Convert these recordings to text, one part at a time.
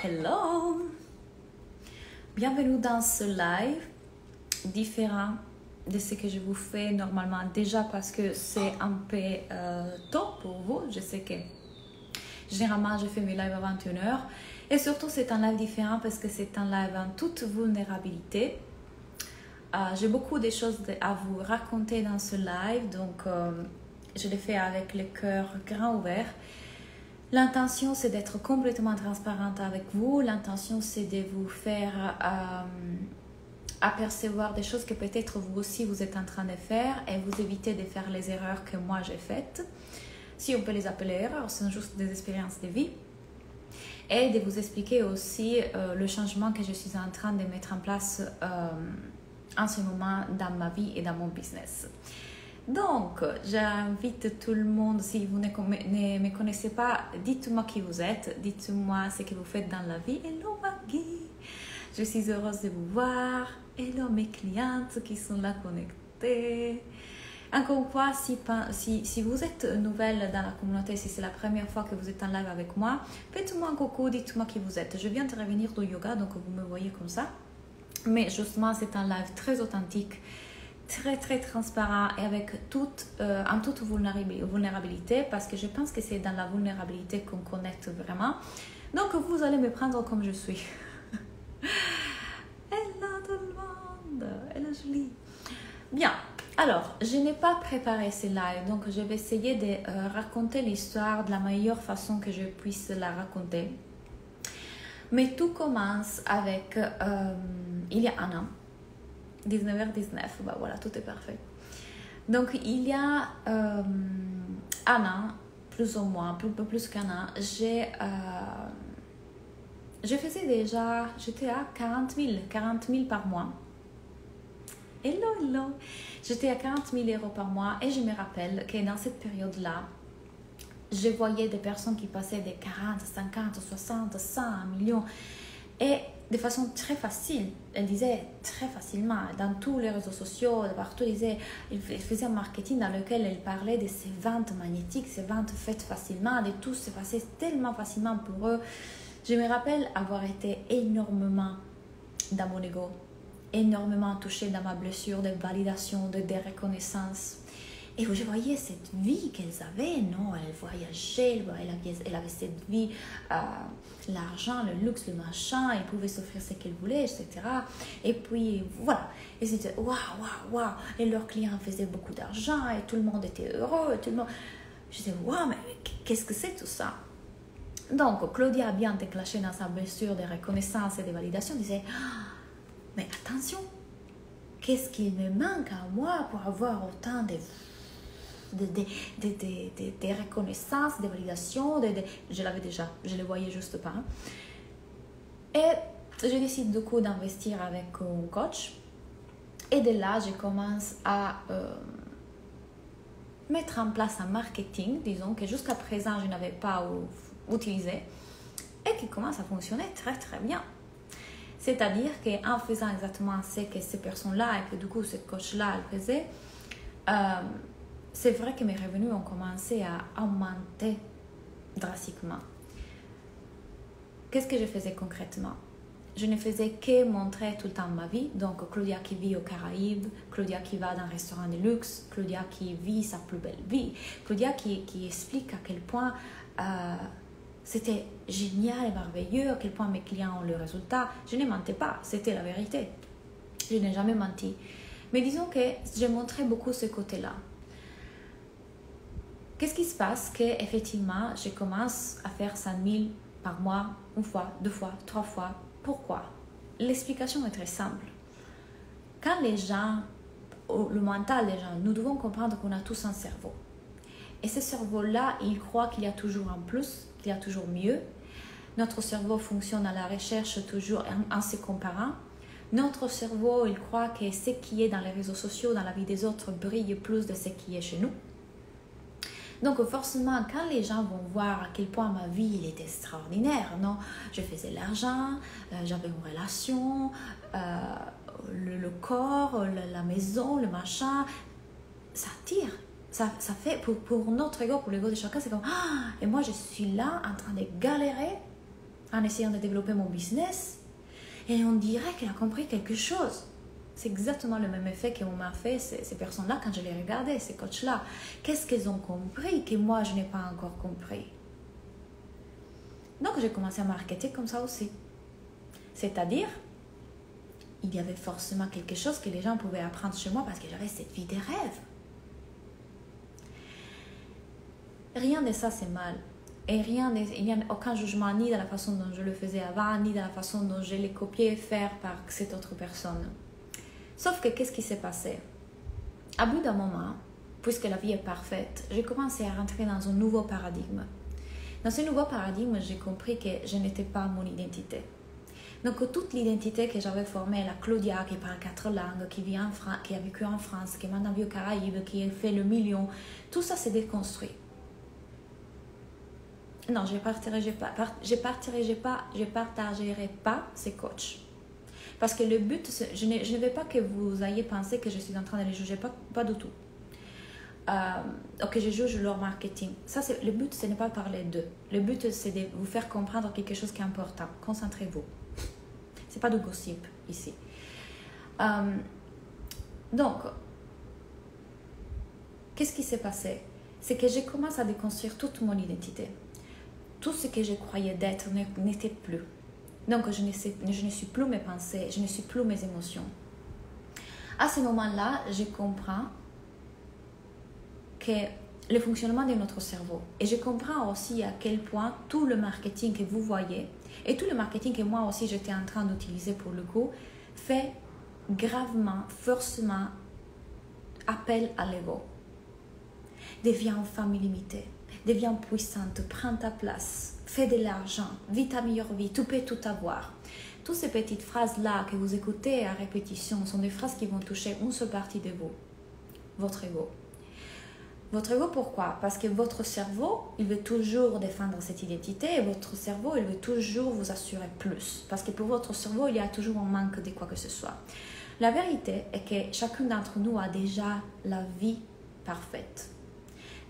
Hello! Bienvenue dans ce live différent de ce que je vous fais normalement. Déjà parce que c'est un peu tôt pour vous. Je sais que généralement je fais mes lives à 21h. Et surtout c'est un live différent parce que c'est un live en toute vulnérabilité. J'ai beaucoup de choses à vous raconter dans ce live. Donc je l'ai fait avec le cœur grand ouvert. L'intention, c'est d'être complètement transparente avec vous. L'intention, c'est de vous faire apercevoir des choses que peut-être vous aussi vous êtes en train de faire et vous éviter de faire les erreurs que moi j'ai faites. Si on peut les appeler erreurs, ce sont juste des expériences de vie. Et de vous expliquer aussi le changement que je suis en train de mettre en place en ce moment dans ma vie et dans mon business. Donc, j'invite tout le monde, si vous ne me connaissez pas, dites-moi qui vous êtes, dites-moi ce que vous faites dans la vie. Hello Maggie, je suis heureuse de vous voir. Hello mes clientes qui sont là connectées. Encore une fois, si vous êtes nouvelle dans la communauté, si c'est la première fois que vous êtes en live avec moi, faites-moi un coucou, dites-moi qui vous êtes. Je viens de revenir du yoga, donc vous me voyez comme ça. Mais justement, c'est un live très authentique, très transparent et avec en toute vulnérabilité, parce que je pense que c'est dans la vulnérabilité qu'on connecte vraiment. Donc vous allez me prendre comme je suis. Hello tout le monde, hello Julie. Bien, alors je n'ai pas préparé ce live, donc je vais essayer de raconter l'histoire de la meilleure façon que je puisse la raconter. Mais tout commence avec il y a un an. 19h19, bah voilà, tout est parfait. Donc, il y a un an, plus ou moins, un peu plus qu'un an, je faisais déjà, j'étais à 40 000 par mois. Hello! J'étais à 40 000 euros par mois et je me rappelle que dans cette période-là, je voyais des personnes qui passaient des 40, 50, 60, 100 millions et de façon très facile. Elle disait très facilement dans tous les réseaux sociaux, partout, elle faisait un marketing dans lequel elle parlait de ces ventes magnétiques, ces ventes faites facilement, de tout se passait tellement facilement pour eux. Je me rappelle avoir été énormément dans mon ego, énormément touchée dans ma blessure de validation, de reconnaissance. Et je voyais cette vie qu'elles avaient, non? Elles voyageaient, elle avait cette vie, l'argent, le luxe, le machin, elles pouvaient s'offrir ce qu'elles voulaient, etc. Et puis, voilà. Et c'était waouh. Et leurs clients faisaient beaucoup d'argent et tout le monde était heureux. Et tout le monde... Je disais, waouh, mais qu'est-ce que c'est tout ça? Donc, Claudia, bien déclenchée dans sa blessure de reconnaissance et de validation, disait, mais attention, qu'est-ce qu'il me manque à moi pour avoir autant de reconnaissance, de validation, je l'avais déjà, je ne le voyais juste pas. Et je décide du coup d'investir avec un coach. Et de là, je commence à mettre en place un marketing, disons, que jusqu'à présent, je n'avais pas utilisé et qui commence à fonctionner très bien. C'est-à-dire qu'en faisant exactement ce que ces personnes-là et que du coup, cette coach-là, elle faisait, c'est vrai que mes revenus ont commencé à augmenter drastiquement. Qu'est-ce que je faisais concrètement? Je ne faisais que montrer tout le temps ma vie. Donc, Claudia qui vit aux Caraïbes, Claudia qui va dans un restaurant de luxe, Claudia qui vit sa plus belle vie, Claudia qui explique à quel point c'était génial et merveilleux, à quel point mes clients ont le résultat. Je ne mentais pas, c'était la vérité. Je n'ai jamais menti. Mais disons que je montrais beaucoup ce côté-là. Qu'est-ce qui se passe? Qu'effectivement, je commence à faire 100 000 par mois, une fois, deux fois, trois fois. Pourquoi? L'explication est très simple. Quand les gens, le mental des gens, nous devons comprendre qu'on a tous un cerveau. Et ce cerveau-là, il croit qu'il y a toujours un plus, qu'il y a toujours mieux. Notre cerveau fonctionne à la recherche toujours en se comparant. Notre cerveau, il croit que ce qui est dans les réseaux sociaux, dans la vie des autres, brille plus de ce qui est chez nous. Donc forcément, quand les gens vont voir à quel point ma vie il est extraordinaire, non, je faisais l'argent, j'avais une relation, le corps, la maison, le machin, ça attire. Ça fait pour notre ego, pour l'ego de chacun, c'est comme et moi je suis là en train de galérer en essayant de développer mon business. Et on dirait qu'elle a compris quelque chose. C'est exactement le même effet qu'ont fait ces personnes-là quand je les regardais, ces coachs-là. Qu'est-ce qu'elles ont compris que moi, je n'ai pas encore compris? Donc, j'ai commencé à marketer comme ça aussi. C'est-à-dire, il y avait forcément quelque chose que les gens pouvaient apprendre chez moi parce que j'avais cette vie des rêves. Rien de ça, c'est mal. Et il n'y a aucun jugement ni dans la façon dont je le faisais avant, ni dans la façon dont je l'ai copié et faire par cette autre personne. Sauf que qu'est-ce qui s'est passé? À bout d'un moment, puisque la vie est parfaite, j'ai commencé à rentrer dans un nouveau paradigme. Dans ce nouveau paradigme, j'ai compris que je n'étais pas mon identité. Donc toute l'identité que j'avais formée, la Claudia qui parle 4 langues, qui a vécu en France, qui est maintenant vue aux Caraïbes, qui a fait le million, tout ça s'est déconstruit. Non, je ne partagerai pas ces coachs. Parce que le but, je ne veux pas que vous ayez pensé que je suis en train de les juger, pas du tout. Ou que je juge leur marketing. Ça, le but, ce n'est pas parler d'eux. Le but, c'est de vous faire comprendre quelque chose qui est important. Concentrez-vous. Ce n'est pas de gossip ici. Donc, qu'est-ce qui s'est passé? C'est que j'ai commencé à déconstruire toute mon identité. Tout ce que je croyais d'être n'était plus. Donc, je ne suis plus mes pensées, je ne suis plus mes émotions. À ce moment-là, je comprends que le fonctionnement de notre cerveau. Et je comprends aussi à quel point tout le marketing que vous voyez, et tout le marketing que moi aussi j'étais en train d'utiliser pour le coup, fait gravement, forcément appel à l'ego. Deviens une femme illimitée. Deviens puissante, prends ta place, fais de l'argent, vis ta meilleure vie, tu peux tout avoir. Toutes ces petites phrases-là que vous écoutez à répétition sont des phrases qui vont toucher une seule partie de vous, votre ego. Votre ego, pourquoi? Parce que votre cerveau, il veut toujours défendre cette identité et votre cerveau, il veut toujours vous assurer plus. Parce que pour votre cerveau, il y a toujours un manque de quoi que ce soit. La vérité est que chacun d'entre nous a déjà la vie parfaite.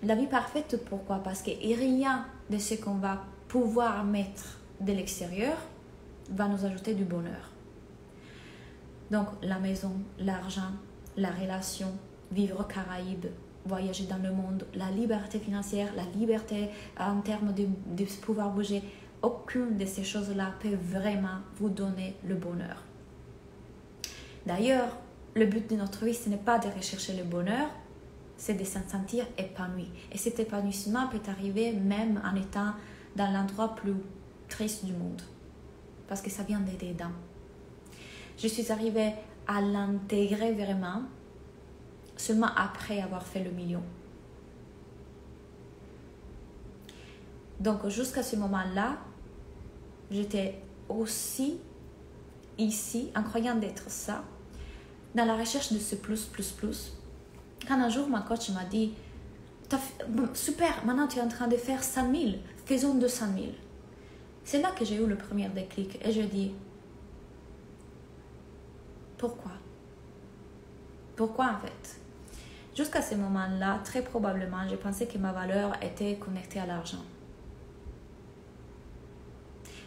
La vie parfaite, pourquoi? Parce que rien de ce qu'on va pouvoir mettre de l'extérieur va nous ajouter du bonheur. Donc, la maison, l'argent, la relation, vivre aux Caraïbes, voyager dans le monde, la liberté financière, la liberté en termes de pouvoir bouger, aucune de ces choses-là peut vraiment vous donner le bonheur. D'ailleurs, le but de notre vie, ce n'est pas de rechercher le bonheur, c'est de se sentir épanoui. Et cet épanouissement peut arriver même en étant dans l'endroit plus triste du monde. Parce que ça vient de dedans. Je suis arrivée à l'intégrer vraiment seulement après avoir fait le million. Donc jusqu'à ce moment-là, j'étais aussi ici, en croyant d'être ça, dans la recherche de ce plus. Quand un jour, ma coach m'a dit « Super, maintenant tu es en train de faire 100 000, faisons 200 000. » C'est là que j'ai eu le premier déclic et je dis « Pourquoi? Pourquoi en fait ?» Jusqu'à ce moment-là, très probablement, je pensais que ma valeur était connectée à l'argent.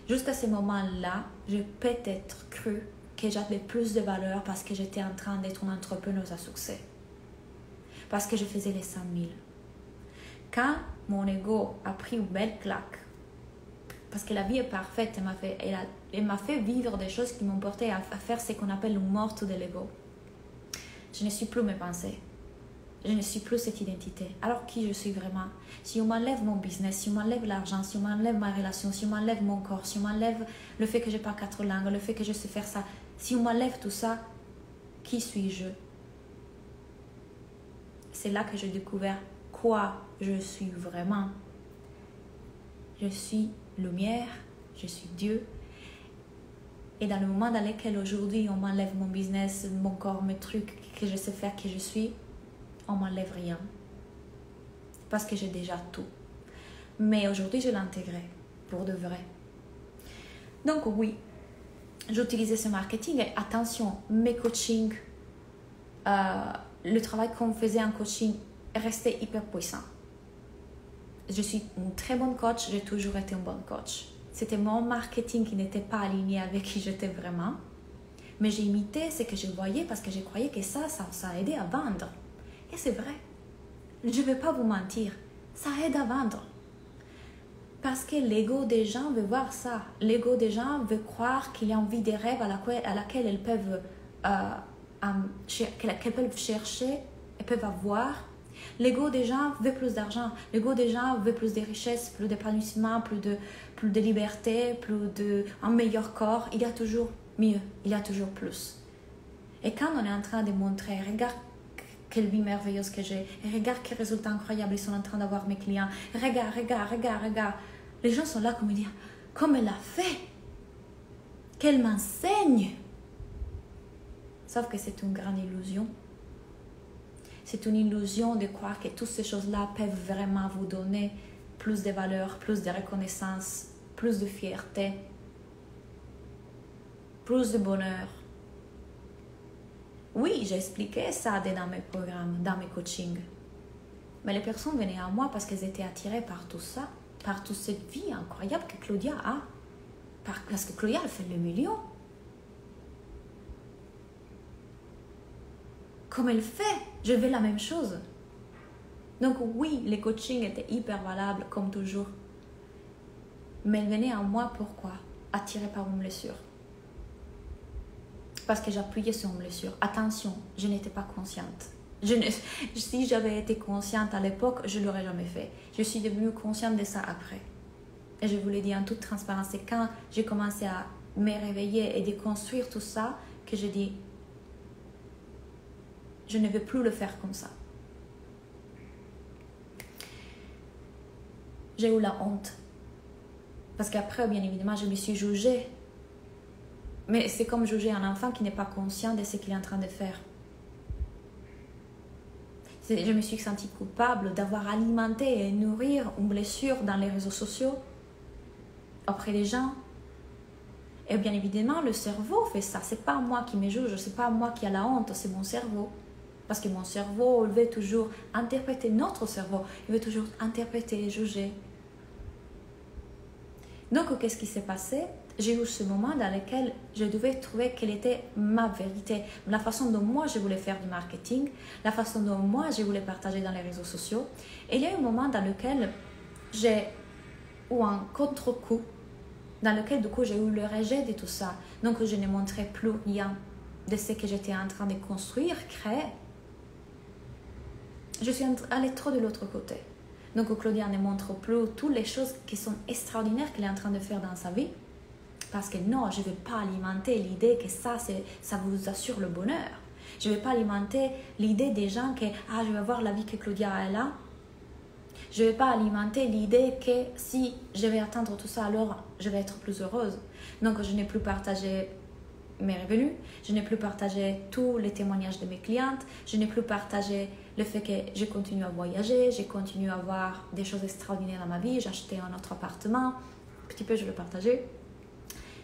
Jusqu'à ce moment-là, j'ai peut-être cru que j'avais plus de valeur parce que j'étais en train d'être une entrepreneuse à succès. Parce que je faisais les 100 000. Quand mon ego a pris une belle claque, parce que la vie est parfaite, elle m'a fait vivre des choses qui m'ont porté à faire ce qu'on appelle une mort de l'ego. Je ne suis plus mes pensées. Je ne suis plus cette identité. Alors qui je suis vraiment? Si on m'enlève mon business, si on m'enlève l'argent, si on m'enlève ma relation, si on m'enlève mon corps, si on m'enlève le fait que je parle 4 langues, le fait que je sais faire ça, si on m'enlève tout ça, qui suis-je? C'est là que j'ai découvert quoi je suis vraiment. Je suis lumière, je suis Dieu. Et dans le moment dans lequel aujourd'hui on m'enlève mon business, mon corps, mes trucs que je sais faire, que je suis, on m'enlève rien. Parce que j'ai déjà tout. Mais aujourd'hui, je l'ai intégré pour de vrai. Donc oui, j'utilisais ce marketing. Et attention, mes coachings, le travail qu'on faisait en coaching restait hyper puissant. Je suis une très bonne coach, j'ai toujours été une bonne coach. C'était mon marketing qui n'était pas aligné avec qui j'étais vraiment. Mais j'ai imité ce que je voyais parce que je croyais que ça aidait à vendre. Et c'est vrai. Je ne vais pas vous mentir. Ça aide à vendre. Parce que l'ego des gens veut voir ça. L'ego des gens veut croire qu'il y a envie des rêves à laquelle elles peuvent, qu'elles peuvent chercher et peuvent avoir. L'ego des gens veut plus d'argent. L'ego des gens veut plus de richesses, plus d'épanouissement, plus de liberté, un meilleur corps. Il y a toujours mieux, il y a toujours plus. Et quand on est en train de montrer, regarde quelle vie merveilleuse que j'ai, et regarde quels résultats incroyables ils sont en train d'avoir mes clients, regarde. Les gens sont là comme dire, comme elle a fait, qu'elle m'enseigne. Sauf que c'est une grande illusion. C'est une illusion de croire que toutes ces choses-là peuvent vraiment vous donner plus de valeur, plus de reconnaissance, plus de fierté, plus de bonheur. Oui, j'ai expliqué ça dans mes programmes, dans mes coachings. Mais les personnes venaient à moi parce qu'elles étaient attirées par tout ça, par toute cette vie incroyable que Claudia a. Parce que Claudia, elle fait le million. Comme elle fait, je veux la même chose. Donc oui, les coachings étaient hyper valables, comme toujours. Mais elles venaient à moi, pourquoi? Attirées par une blessure. Parce que j'appuyais sur une blessure. Attention, je n'étais pas consciente. Si j'avais été consciente à l'époque, je ne l'aurais jamais fait. Je suis devenue consciente de ça après. Et je vous l'ai dit en toute transparence, c'est quand j'ai commencé à me réveiller et déconstruire tout ça que j'ai dit, je ne veux plus le faire comme ça. J'ai eu la honte. Parce qu'après, bien évidemment, je me suis jugée. Mais c'est comme juger un enfant qui n'est pas conscient de ce qu'il est en train de faire. Je me suis sentie coupable d'avoir alimenté et nourrir une blessure dans les réseaux sociaux auprès des gens. Et bien évidemment, le cerveau fait ça. C'est pas moi qui me juge, c'est pas moi qui a la honte, c'est mon cerveau. Parce que mon cerveau, il veut toujours interpréter notre cerveau. Il veut toujours interpréter et juger. Donc, qu'est-ce qui s'est passé? J'ai eu ce moment dans lequel je devais trouver quelle était ma vérité, la façon dont moi je voulais faire du marketing, la façon dont moi je voulais partager dans les réseaux sociaux. Et il y a eu un moment dans lequel j'ai eu un contre-coup, dans lequel du coup j'ai eu le rejet de tout ça. Donc je ne montrais plus rien de ce que j'étais en train de construire, créer. Je suis allée trop de l'autre côté. Donc Claudia ne montre plus toutes les choses qui sont extraordinaires qu'elle est en train de faire dans sa vie. Parce que non, je ne vais pas alimenter l'idée que ça vous assure le bonheur. Je ne vais pas alimenter l'idée des gens que je vais avoir la vie que Claudia a là. Je ne vais pas alimenter l'idée que si je vais atteindre tout ça, alors je vais être plus heureuse. Donc je n'ai plus partagé mes revenus, je n'ai plus partagé tous les témoignages de mes clientes, je n'ai plus partagé le fait que je continue à voyager, je continue à avoir des choses extraordinaires dans ma vie, j'ai acheté un autre appartement, un petit peu je le partageais.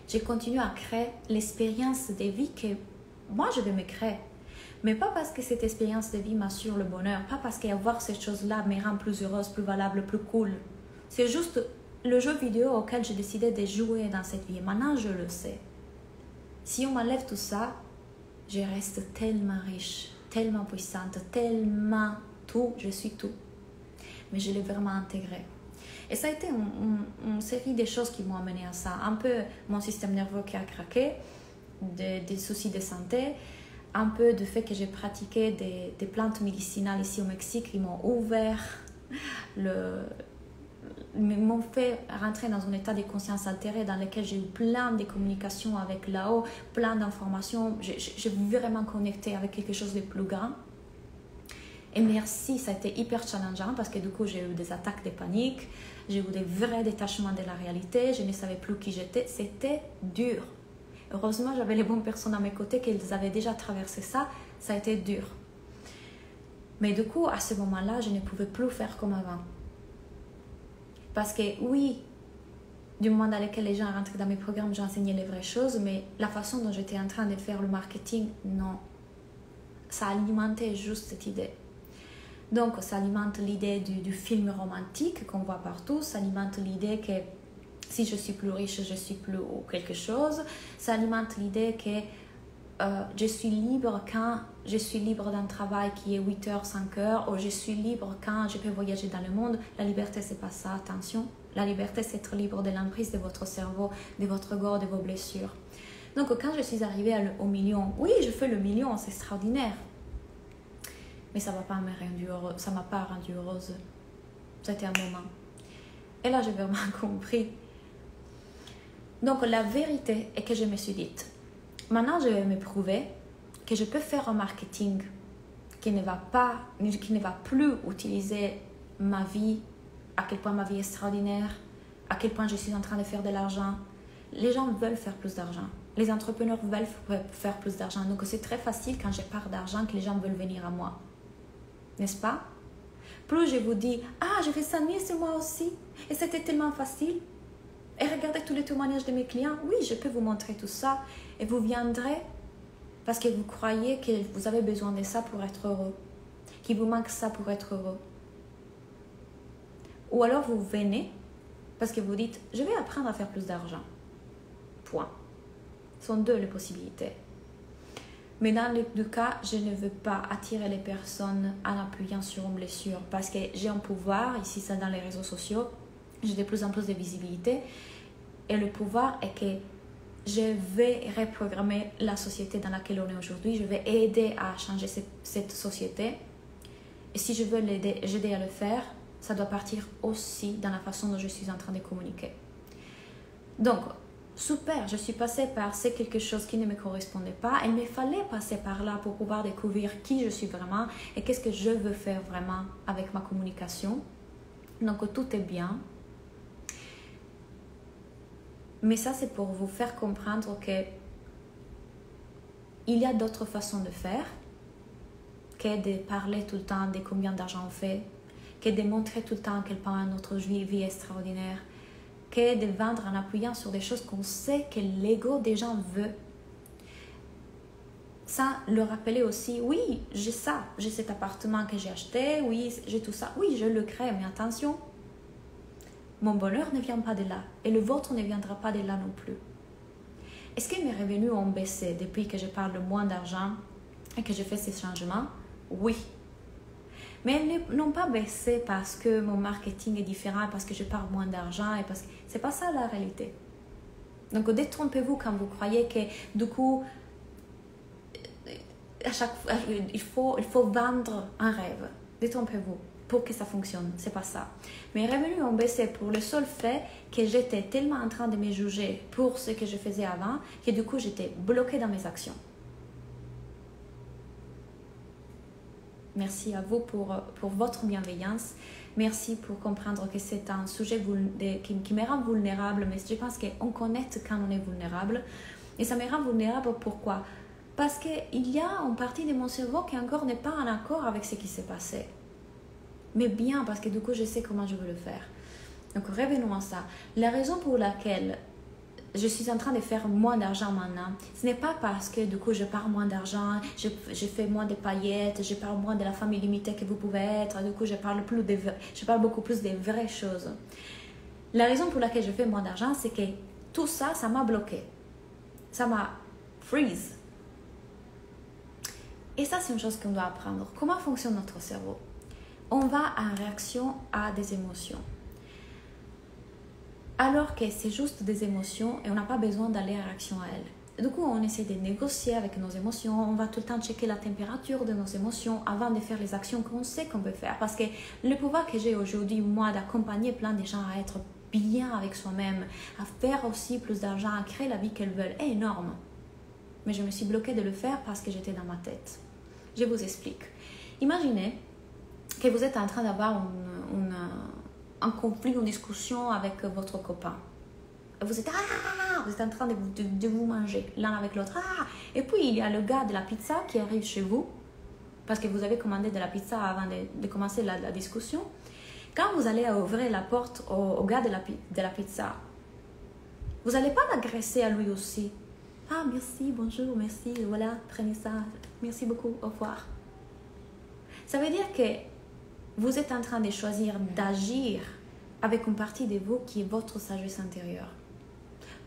J'ai continué à créer l'expérience de vie que moi je vais me créer. Mais pas parce que cette expérience de vie m'assure le bonheur, pas parce qu'avoir ces choses-là me rend plus heureuse, plus valable, plus cool. C'est juste le jeu vidéo auquel j'ai décidé de jouer dans cette vie. Maintenant, je le sais. Si on m'enlève tout ça, je reste tellement riche, tellement puissante, tellement tout, je suis tout. Mais je l'ai vraiment intégré. Et ça a été une série de choses qui m'ont amené à ça. Un peu mon système nerveux qui a craqué, des soucis de santé, un peu du fait que j'ai pratiqué des plantes médicinales ici au Mexique qui m'ont ouvert, m'ont fait rentrer dans un état de conscience altéré dans lequel j'ai eu plein de communications avec là-haut, plein d'informations. J'ai vraiment connecté avec quelque chose de plus grand. Et merci, ça a été hyper challengeant parce que du coup, j'ai eu des attaques de panique, j'ai eu des vrais détachements de la réalité, je ne savais plus qui j'étais, c'était dur. Heureusement, j'avais les bonnes personnes à mes côtés qui avaient déjà traversé ça, ça a été dur. Mais du coup, à ce moment-là, je ne pouvais plus faire comme avant. Parce que oui, du moment dans lequel les gens rentraient dans mes programmes, j'enseignais les vraies choses, mais la façon dont j'étais en train de faire le marketing, non. Ça alimentait juste cette idée. Donc, ça alimente l'idée du film romantique qu'on voit partout, ça alimente l'idée que Si je suis plus riche, je suis plus ou quelque chose. Ça alimente l'idée que je suis libre quand je suis libre d'un travail qui est 8 heures, 5 heures, ou je suis libre quand je peux voyager dans le monde. La liberté, c'est pas ça, attention. La liberté, c'est être libre de l'emprise de votre cerveau, de votre corps, de vos blessures. Donc, quand je suis arrivée au million, oui, je fais le million, c'est extraordinaire. Mais ça m'a pas rendue heureuse. C'était un moment. Et là, j'ai vraiment compris. Donc, la vérité est que je me suis dite, maintenant, je vais me prouver que je peux faire un marketing qui ne va plus utiliser ma vie, à quel point ma vie est extraordinaire, à quel point je suis en train de faire de l'argent. Les gens veulent faire plus d'argent. Les entrepreneurs veulent faire plus d'argent. Donc, c'est très facile quand je parle d'argent que les gens veulent venir à moi. N'est-ce pas? Plus je vous dis, j'ai fait 100 000 ce mois aussi, et c'était tellement facile. Et regardez tous les témoignages de mes clients. Oui, je peux vous montrer tout ça. Et vous viendrez parce que vous croyez que vous avez besoin de ça pour être heureux. Qu'il vous manque ça pour être heureux. Ou alors vous venez parce que vous dites, je vais apprendre à faire plus d'argent. Point. Ce sont deux les possibilités. Mais dans les deux cas, je ne veux pas attirer les personnes en appuyant sur une blessure parce que j'ai un pouvoir, ici c'est dans les réseaux sociaux, j'ai de plus en plus de visibilité et le pouvoir est que je vais reprogrammer la société dans laquelle on est aujourd'hui, je vais aider à changer cette société et si je veux l'aider à le faire, ça doit partir aussi dans la façon dont je suis en train de communiquer. Donc, super, je suis passée par quelque chose qui ne me correspondait pas. Il me fallait passer par là pour pouvoir découvrir qui je suis vraiment et qu'est-ce que je veux faire vraiment avec ma communication. Donc, tout est bien. Mais ça, c'est pour vous faire comprendre que il y a d'autres façons de faire que de parler tout le temps de combien d'argent on fait, que de montrer tout le temps à quel point notre vie est extraordinaire, que de vendre en appuyant sur des choses qu'on sait que l'ego des gens veut. Ça, le rappeler aussi, oui, j'ai ça, j'ai cet appartement que j'ai acheté, oui, j'ai tout ça, oui, je le crée, mais attention, mon bonheur ne vient pas de là, et le vôtre ne viendra pas de là non plus. Est-ce que mes revenus ont baissé depuis que je parle moins d'argent et que je fais ces changements? Oui. Mais elles n'ont pas baissé parce que mon marketing est différent, parce que je parle moins d'argent, et parce que c'est pas ça la réalité. Donc détrompez-vous quand vous croyez que du coup, à chaque fois, il faut vendre un rêve. Détrompez-vous pour que ça fonctionne. C'est pas ça. Mes revenus ont baissé pour le seul fait que j'étais tellement en train de me juger pour ce que je faisais avant que du coup j'étais bloquée dans mes actions. Merci à vous pour votre bienveillance. Merci pour comprendre que c'est un sujet qui me rend vulnérable, mais je pense qu'on connaît quand on est vulnérable. Et ça me rend vulnérable pourquoi? Parce qu'il y a une partie de mon cerveau qui encore n'est pas en accord avec ce qui s'est passé. Mais bien, parce que du coup, je sais comment je veux le faire. Donc, revenons à ça. La raison pour laquelle je suis en train de faire moins d'argent maintenant, ce n'est pas parce que du coup je parle moins d'argent, je fais moins de paillettes, je parle moins de la famille limitée que vous pouvez être, du coup je parle beaucoup plus des vraies choses. La raison pour laquelle je fais moins d'argent, c'est que tout ça, ça m'a bloqué. Ça m'a freeze. Et ça, c'est une chose qu'on doit apprendre. Comment fonctionne notre cerveau? On va en réaction à des émotions. Alors que c'est juste des émotions et on n'a pas besoin d'aller en réaction à elles. Du coup, on essaie de négocier avec nos émotions, on va tout le temps checker la température de nos émotions avant de faire les actions qu'on sait qu'on peut faire. Parce que le pouvoir que j'ai aujourd'hui, moi, d'accompagner plein de gens à être bien avec soi-même, à faire aussi plus d'argent, à créer la vie qu'elles veulent, est énorme. Mais je me suis bloquée de le faire parce que j'étais dans ma tête. Je vous explique. Imaginez que vous êtes en train d'avoir un conflit, une discussion avec votre copain. Vous êtes en train de vous manger l'un avec l'autre. Et puis il y a le gars de la pizza qui arrive chez vous parce que vous avez commandé de la pizza avant de commencer la discussion. Quand vous allez ouvrir la porte au gars de la pizza, vous n'allez pas l'agresser à lui aussi. Merci, bonjour, merci, voilà, prenez ça, merci beaucoup, au revoir. Ça veut dire que vous êtes en train de choisir d'agir avec une partie de vous qui est votre sagesse intérieure.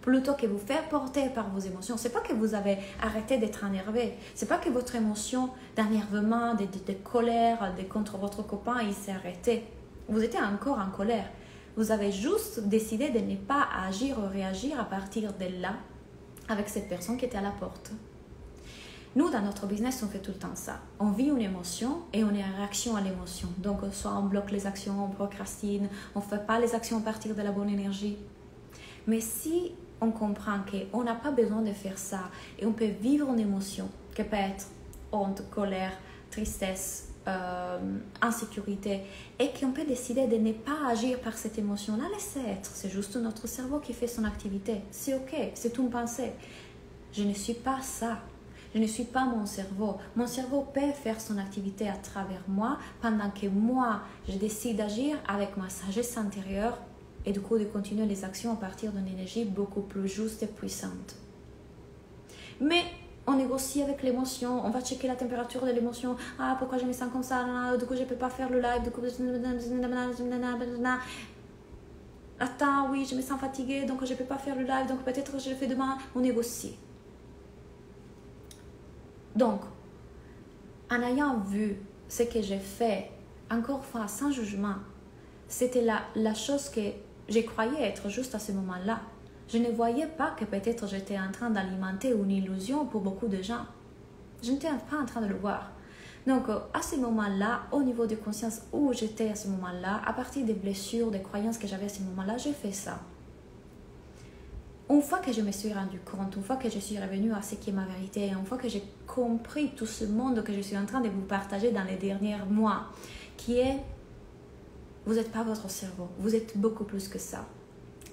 Plutôt que vous faire porter par vos émotions. C'est pas que vous avez arrêté d'être énervé. C'est pas que votre émotion d'énervement, de colère, contre votre copain, il s'est arrêté. Vous étiez encore en colère. Vous avez juste décidé de ne pas agir ou réagir à partir de là avec cette personne qui était à la porte. Nous, dans notre business, on fait tout le temps ça. On vit une émotion et on est en réaction à l'émotion. Donc, soit on bloque les actions, on procrastine, on ne fait pas les actions à partir de la bonne énergie. Mais si on comprend qu'on n'a pas besoin de faire ça et on peut vivre une émotion qui peut être honte, colère, tristesse, insécurité et qu'on peut décider de ne pas agir par cette émotion-là, laissez être. C'est juste notre cerveau qui fait son activité. C'est ok, c'est une pensée. Je ne suis pas ça. Je ne suis pas mon cerveau. Mon cerveau peut faire son activité à travers moi pendant que moi, je décide d'agir avec ma sagesse intérieure et du coup de continuer les actions à partir d'une énergie beaucoup plus juste et puissante. Mais on négocie avec l'émotion, on va checker la température de l'émotion. Ah, pourquoi je me sens comme ça? Du coup, je ne peux pas faire le live. Du coup, attends, oui, je me sens fatiguée, donc je ne peux pas faire le live. Donc peut-être que je le fais demain. On négocie. Donc, en ayant vu ce que j'ai fait, encore une fois, sans jugement, c'était la chose que je croyais être juste à ce moment-là. Je ne voyais pas que peut-être j'étais en train d'alimenter une illusion pour beaucoup de gens. Je n'étais pas en train de le voir. Donc, à ce moment-là, au niveau de conscience où j'étais à ce moment-là, à partir des blessures, des croyances que j'avais à ce moment-là, j'ai fait ça. Une fois que je me suis rendu compte, une fois que je suis revenue à ce qui est ma vérité, une fois que j'ai compris tout ce monde que je suis en train de vous partager dans les derniers mois, qui est, vous n'êtes pas votre cerveau, vous êtes beaucoup plus que ça.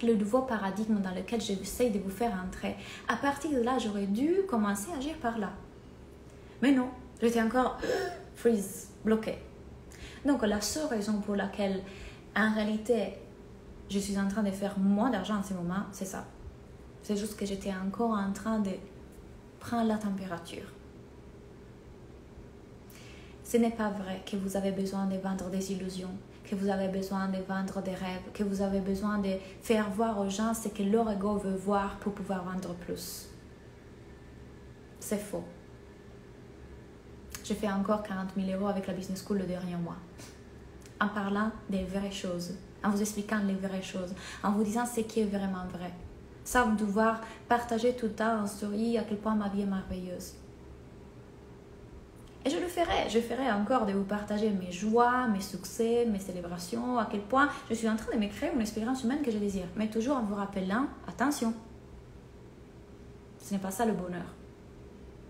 Le nouveau paradigme dans lequel j'essaie de vous faire entrer, à partir de là, j'aurais dû commencer à agir par là. Mais non, j'étais encore freeze, bloquée. Donc la seule raison pour laquelle, en réalité, je suis en train de faire moins d'argent en ce moment, c'est ça. C'est juste que j'étais encore en train de prendre la température. Ce n'est pas vrai que vous avez besoin de vendre des illusions, que vous avez besoin de vendre des rêves, que vous avez besoin de faire voir aux gens ce que leur ego veut voir pour pouvoir vendre plus. C'est faux. J'ai fait encore 40 000 € avec la Business School le dernier mois. En parlant des vraies choses, en vous expliquant les vraies choses, en vous disant ce qui est vraiment vrai. Sans devoir partager tout le temps en story à quel point ma vie est merveilleuse. Et je ferai encore de vous partager mes joies, mes succès, mes célébrations, à quel point je suis en train de me créer une expérience humaine que je désire. Mais toujours en vous rappelant, attention, ce n'est pas ça le bonheur.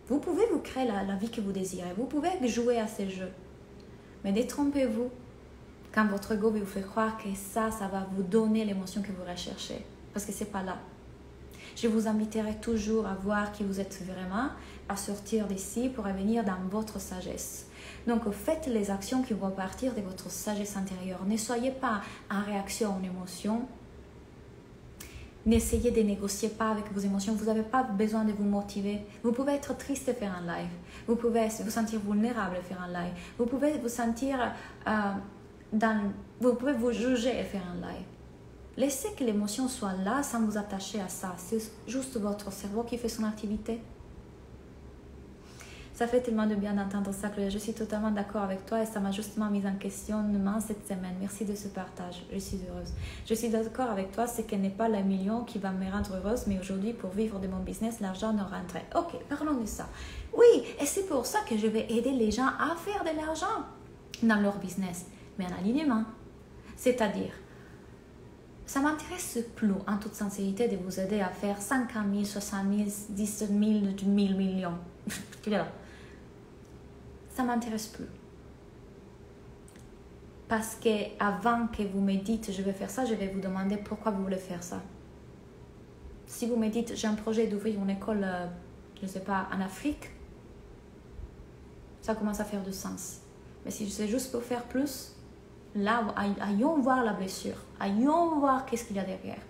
Vous pouvez vous créer la vie que vous désirez, vous pouvez jouer à ces jeux. Mais détrompez-vous quand votre ego vous fait croire que ça va vous donner l'émotion que vous recherchez. Parce que ce n'est pas là. Je vous inviterai toujours à voir qui vous êtes vraiment, à sortir d'ici pour revenir dans votre sagesse. Donc, faites les actions qui vont partir de votre sagesse intérieure. Ne soyez pas en réaction aux émotions. N'essayez de négocier pas avec vos émotions. Vous n'avez pas besoin de vous motiver. Vous pouvez être triste et faire un live. Vous pouvez vous sentir vulnérable et faire un live. Vous pouvez vous sentir... vous pouvez vous juger et faire un live. Laissez que l'émotion soit là sans vous attacher à ça. C'est juste votre cerveau qui fait son activité. Ça fait tellement de bien d'entendre ça, Claudia. Je suis totalement d'accord avec toi et ça m'a justement mis en questionnement cette semaine. Merci de ce partage. Je suis heureuse. Je suis d'accord avec toi, c'est que n'est pas le million qui va me rendre heureuse, mais aujourd'hui, pour vivre de mon business, l'argent ne rentrait. Ok, parlons de ça. Oui, et c'est pour ça que je vais aider les gens à faire de l'argent dans leur business, mais en alignement. C'est-à-dire, ça ne m'intéresse plus, en toute sincérité, de vous aider à faire 50 000, 60 000, 10 000, 1000 millions. Ça ne m'intéresse plus. Parce que avant que vous me dites je vais faire ça, je vais vous demander pourquoi vous voulez faire ça. Si vous me dites j'ai un projet d'ouvrir une école, je ne sais pas, en Afrique, ça commence à faire du sens. Mais si c'est juste pour faire plus, là, ayons voir la blessure, ayons voir qu'est-ce qu'il y a derrière.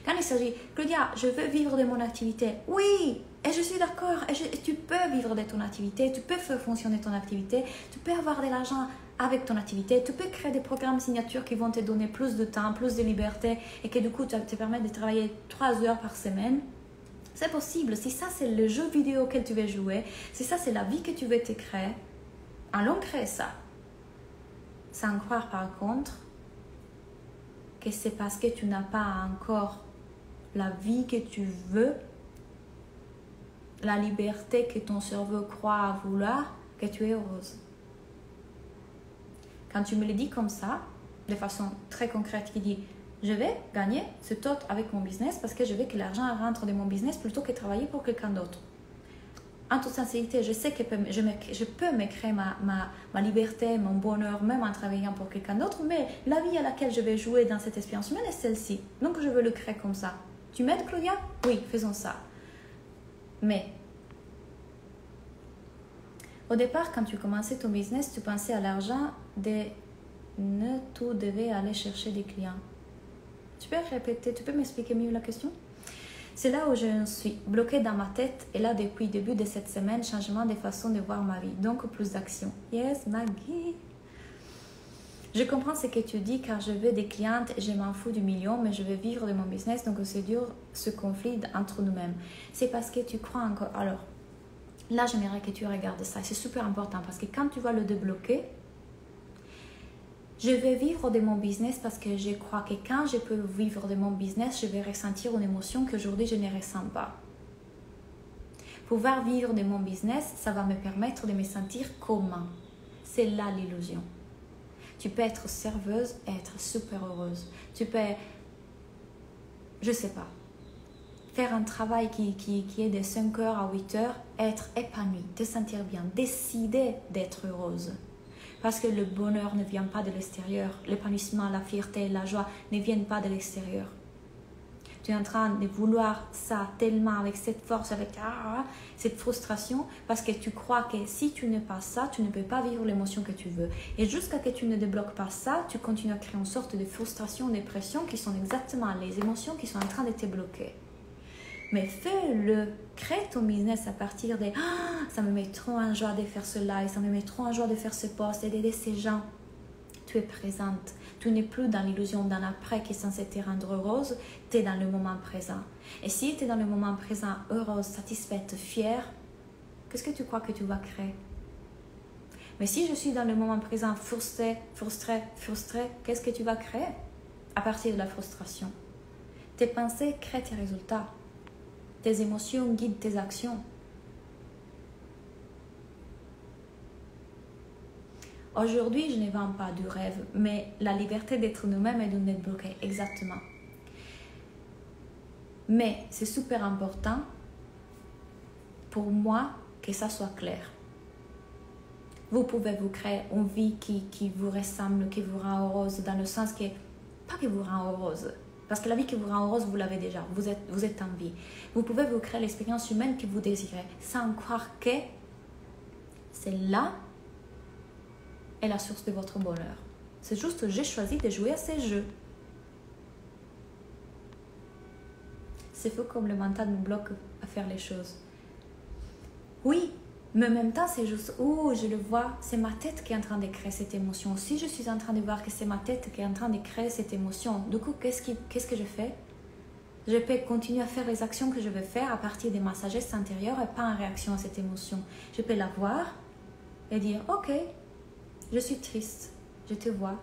Quand il s'agit, Claudia, je veux vivre de mon activité. Oui, et je suis d'accord, tu peux vivre de ton activité, tu peux faire fonctionner ton activité, tu peux avoir de l'argent avec ton activité. Tu peux créer des programmes signatures qui vont te donner plus de temps, plus de liberté et que du coup, te permettent de travailler 3 heures par semaine. C'est possible. Si ça, c'est le jeu vidéo que tu veux jouer, si ça, c'est la vie que tu veux te créer, allons créer ça. Sans croire par contre que c'est parce que tu n'as pas encore la vie que tu veux, la liberté que ton cerveau croit vouloir, que tu es heureuse. Quand tu me le dis comme ça, de façon très concrète, qui dit je vais gagner ce taux avec mon business parce que je veux que l'argent rentre de mon business plutôt que travailler pour quelqu'un d'autre. En toute sincérité, je sais que je peux me créer ma liberté, mon bonheur, même en travaillant pour quelqu'un d'autre, mais la vie à laquelle je vais jouer dans cette expérience humaine est celle-ci. Donc, je veux le créer comme ça. Tu m'aides, Claudia? Oui, faisons ça. Mais, au départ, quand tu commençais ton business, tu pensais à l'argent de ne tout devait aller chercher des clients. Tu peux répéter, tu peux m'expliquer mieux la question? C'est là où je suis bloquée dans ma tête et là depuis le début de cette semaine, changement de façon de voir ma vie, donc plus d'action. Yes, Maggie. Je comprends ce que tu dis car je veux des clientes et je m'en fous du million, mais je veux vivre de mon business, donc c'est dur ce conflit entre nous-mêmes. C'est parce que tu crois encore. Alors, là j'aimerais que tu regardes ça, c'est super important parce que quand tu vas le débloquer, je vais vivre de mon business parce que je crois que quand je peux vivre de mon business, je vais ressentir une émotion qu'aujourd'hui je ne ressens pas. Pouvoir vivre de mon business, ça va me permettre de me sentir comment. C'est là l'illusion. Tu peux être serveuse et être super heureuse. Tu peux, je sais pas, faire un travail qui est de 5 heures à 8 heures, être épanouie, te sentir bien, décider d'être heureuse. Parce que le bonheur ne vient pas de l'extérieur. L'épanouissement, la fierté, la joie ne viennent pas de l'extérieur. Tu es en train de vouloir ça tellement avec cette force, avec cette frustration, parce que tu crois que si tu n'es pas ça, tu ne peux pas vivre l'émotion que tu veux. Et jusqu'à ce que tu ne débloques pas ça, tu continues à créer une sorte de frustration, de pression qui sont exactement les émotions qui sont en train de te bloquer. Mais fais-le, crée ton business à partir de ça me met trop en joie de faire ce live, ça me met trop en joie de faire ce post et d'aider ces gens. Tu es présente, tu n'es plus dans l'illusion d'un après qui est censé te rendre heureuse, tu es dans le moment présent. Et si tu es dans le moment présent, heureuse, satisfaite, fière, qu'est-ce que tu crois que tu vas créer? Mais si je suis dans le moment présent frustrée, qu'est-ce que tu vas créer à partir de la frustration? Tes pensées créent tes résultats. Tes émotions guident tes actions. Aujourd'hui, je ne vends pas du rêve, mais la liberté d'être nous-mêmes et de ne pas bloquer. Exactement. Mais c'est super important pour moi que ça soit clair. Vous pouvez vous créer une vie qui vous ressemble, qui vous rend heureuse, dans le sens que, pas qui vous rend heureuse, parce que la vie qui vous rend heureuse, vous l'avez déjà. Vous êtes en vie. Vous pouvez vous créer l'expérience humaine que vous désirez, sans croire que c'est là est la source de votre bonheur. C'est juste que j'ai choisi de jouer à ces jeux. C'est fou comme le mental nous bloque à faire les choses. Oui, mais en même temps, c'est juste, je le vois, c'est ma tête qui est en train de créer cette émotion. Si je suis en train de voir que c'est ma tête qui est en train de créer cette émotion, du coup, qu'est-ce que je fais? Je peux continuer à faire les actions que je veux faire à partir de ma sagesse intérieure et pas en réaction à cette émotion. Je peux la voir et dire, ok, je suis triste, je te vois.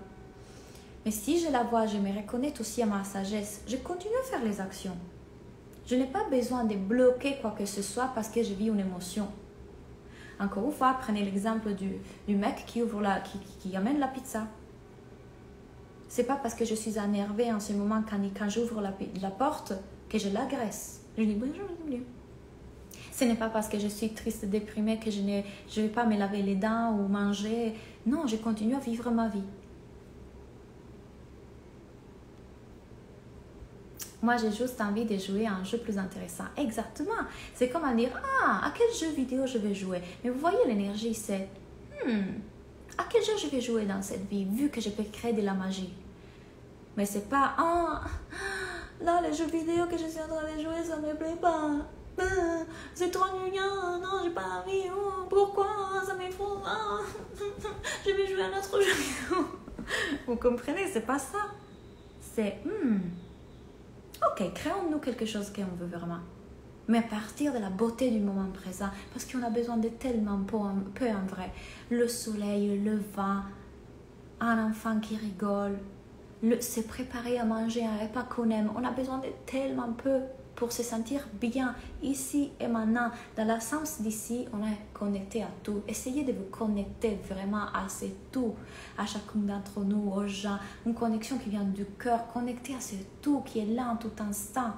Mais si je la vois, je me reconnais aussi à ma sagesse, je continue à faire les actions. Je n'ai pas besoin de bloquer quoi que ce soit parce que je vis une émotion. Encore une fois, prenez l'exemple du mec qui ouvre qui amène la pizza. C'est pas parce que je suis énervée en ce moment quand j'ouvre la porte que je l'agresse. Je dis bonjour. Ce n'est pas parce que je suis triste, déprimée que je ne vais pas me laver les dents ou manger. Non, je continue à vivre ma vie. Moi, j'ai juste envie de jouer à un jeu plus intéressant. Exactement. C'est comme à dire, à quel jeu vidéo je vais jouer? Mais vous voyez l'énergie, c'est, à quel jeu je vais jouer dans cette vie, vu que je peux créer de la magie? Mais c'est pas, là, les jeux vidéo que je suis en train de jouer, ça ne me plaît pas. C'est trop gnangnan, non, j'ai pas envie, oh, pourquoi ça m'effondre, ah, je vais jouer à un autre jeu. Vous comprenez, c'est pas ça. C'est, ok, créons-nous quelque chose qu'on veut vraiment. Mais à partir de la beauté du moment présent, parce qu'on a besoin de tellement peu en vrai. Le soleil, le vent, un enfant qui rigole, se préparer à manger un repas qu'on aime. On a besoin de tellement peu pour se sentir bien ici et maintenant. Dans l'absence d'ici, on est connecté à tout. Essayez de vous connecter vraiment à ce tout, à chacun d'entre nous, aux gens. Une connexion qui vient du cœur, connecté à ce tout qui est là en tout instant.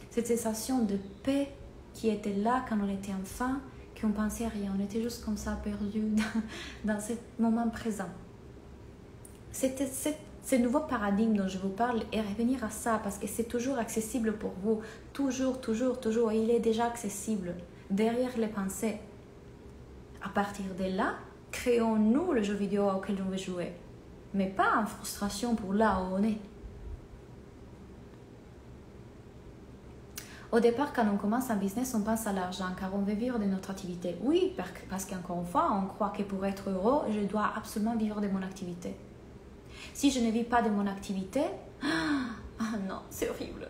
Cette sensation de paix qui était là quand on était enfant, qu'on pensait à rien. On était juste comme ça, perdu dans ce moment présent. C'était ce nouveau paradigme dont je vous parle et revenir à ça parce que c'est toujours accessible pour vous. Toujours, toujours, toujours. Et il est déjà accessible derrière les pensées. À partir de là, créons-nous le jeu vidéo auquel on veut jouer. Mais pas en frustration pour là où on est. Au départ, quand on commence un business, on pense à l'argent car on veut vivre de notre activité. Oui, parce qu'encore une fois, on croit que pour être heureux, je dois absolument vivre de mon activité. Si je ne vis pas de mon activité, non, c'est horrible.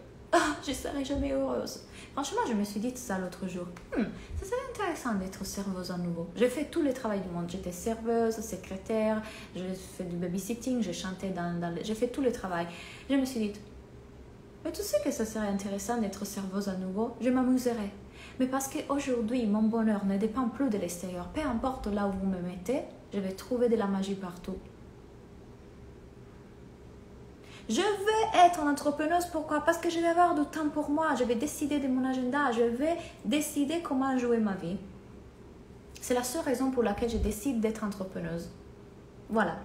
Je ne serai jamais heureuse. Franchement, je me suis dit ça l'autre jour. Ça serait intéressant d'être serveuse à nouveau. J'ai fait tout le travail du monde. J'étais serveuse, secrétaire, j'ai fait du babysitting, j'ai chanté j'ai fait tout le travail. Je me suis dit, mais tu sais que ça serait intéressant d'être serveuse à nouveau, je m'amuserais. Mais parce qu'aujourd'hui, mon bonheur ne dépend plus de l'extérieur. Peu importe là où vous me mettez, je vais trouver de la magie partout. Je veux être entrepreneuse, pourquoi? Parce que je vais avoir du temps pour moi, je vais décider de mon agenda, je vais décider comment jouer ma vie. C'est la seule raison pour laquelle je décide d'être entrepreneuse. Voilà.